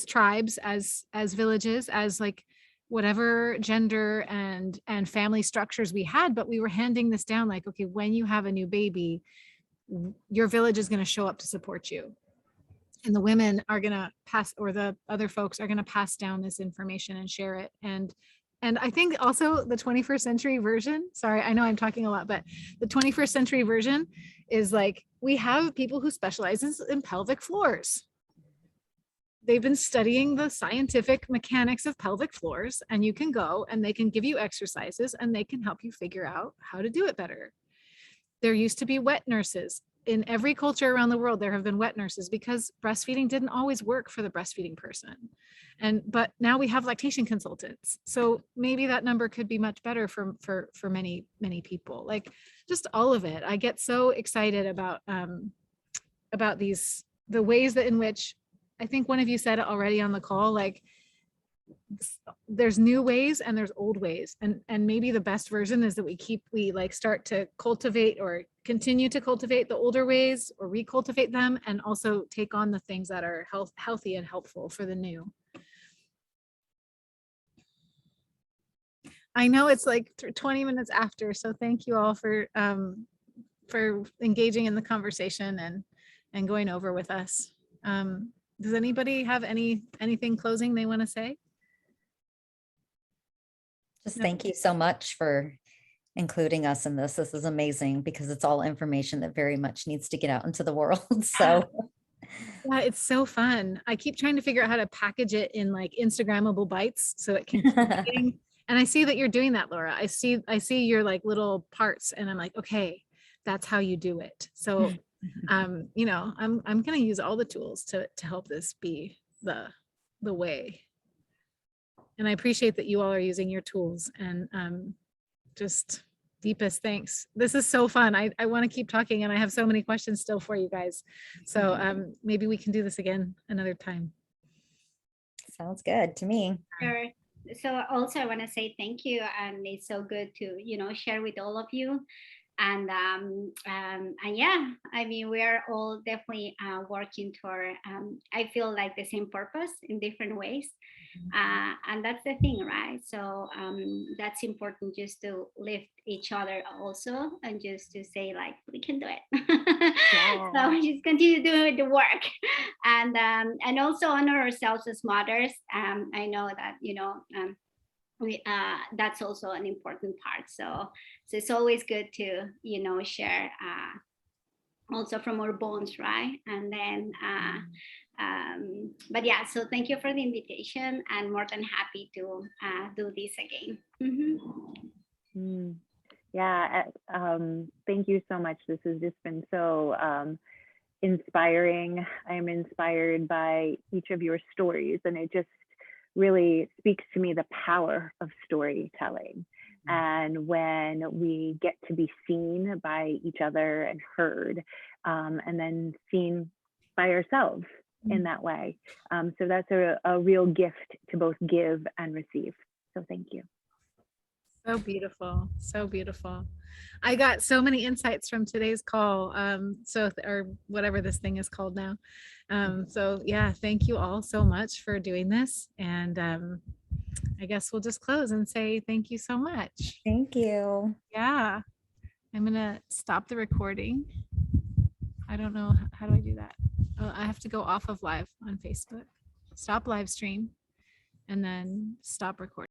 tribes, as villages, as like whatever gender and family structures we had, but we were handing this down like, okay, when you have a new baby, your village is going to show up to support you. And the women are going to pass, or the other folks are going to pass down this information and share it. And I think also the 21st century version, sorry, I know I'm talking a lot, but the 21st century version is like, we have people who specialize in pelvic floors. They've been studying the scientific mechanics of pelvic floors, and you can go and they can give you exercises and they can help you figure out how to do it better. There used to be wet nurses. In every culture around the world, there have been wet nurses because breastfeeding didn't always work for the breastfeeding person. But now we have lactation consultants. So maybe that number could be much better for many, many people. Like just all of it. I get so excited about the ways that in which, I think one of you said it already on the call, like there's new ways and there's old ways. And maybe the best version is that we like start to cultivate or continue to cultivate the older ways or recultivate them, and also take on the things that are healthy and helpful for the new. I know it's like 20 minutes after, so thank you all for engaging in the conversation and going over with us. Does anybody have anything closing they want to say? Just No. thank you so much for including us in this. This is amazing because it's all information that very much needs to get out into the world. So Yeah, it's so fun. I keep trying to figure out how to package it in like Instagrammable bites so it can keep getting, and I see that you're doing that, Laura. I see your like little parts, and I'm like, okay, that's how you do it. So you know, I'm gonna use all the tools to help this be the way. And I appreciate that you all are using your tools, and just deepest thanks. This is so fun. I want to keep talking, and I have so many questions still for you guys. So maybe we can do this again another time. sounds good to me. Sure. So also I want to say thank you, and it's so good to, you know, share with all of you. And yeah, I mean, we are all definitely working toward, I feel like, the same purpose in different ways. And that's the thing, right? So that's important, just to lift each other also, and just to say like, we can do it. Yeah. So just continue doing the work, and also honor ourselves as mothers. I know that, you know, that's also an important part. So it's always good to, you know, share also from our bones, right? And then but yeah, so thank you for the invitation, and more than happy to do this again. Yeah, thank you so much. This has just been so inspiring. I am inspired by each of your stories, and it just really speaks to me the power of storytelling. And when we get to be seen by each other and heard, and then seen by ourselves in that way. So that's a real gift to both give and receive. So thank you. So beautiful. So beautiful. I got so many insights from today's call. Or whatever this thing is called now. So yeah, thank you all so much for doing this. And I guess we'll just close and say thank you so much. Thank you. Yeah. I'm gonna stop the recording. I don't know, how do I do that? Oh, I have to go off of live on Facebook, stop live stream, and then stop recording.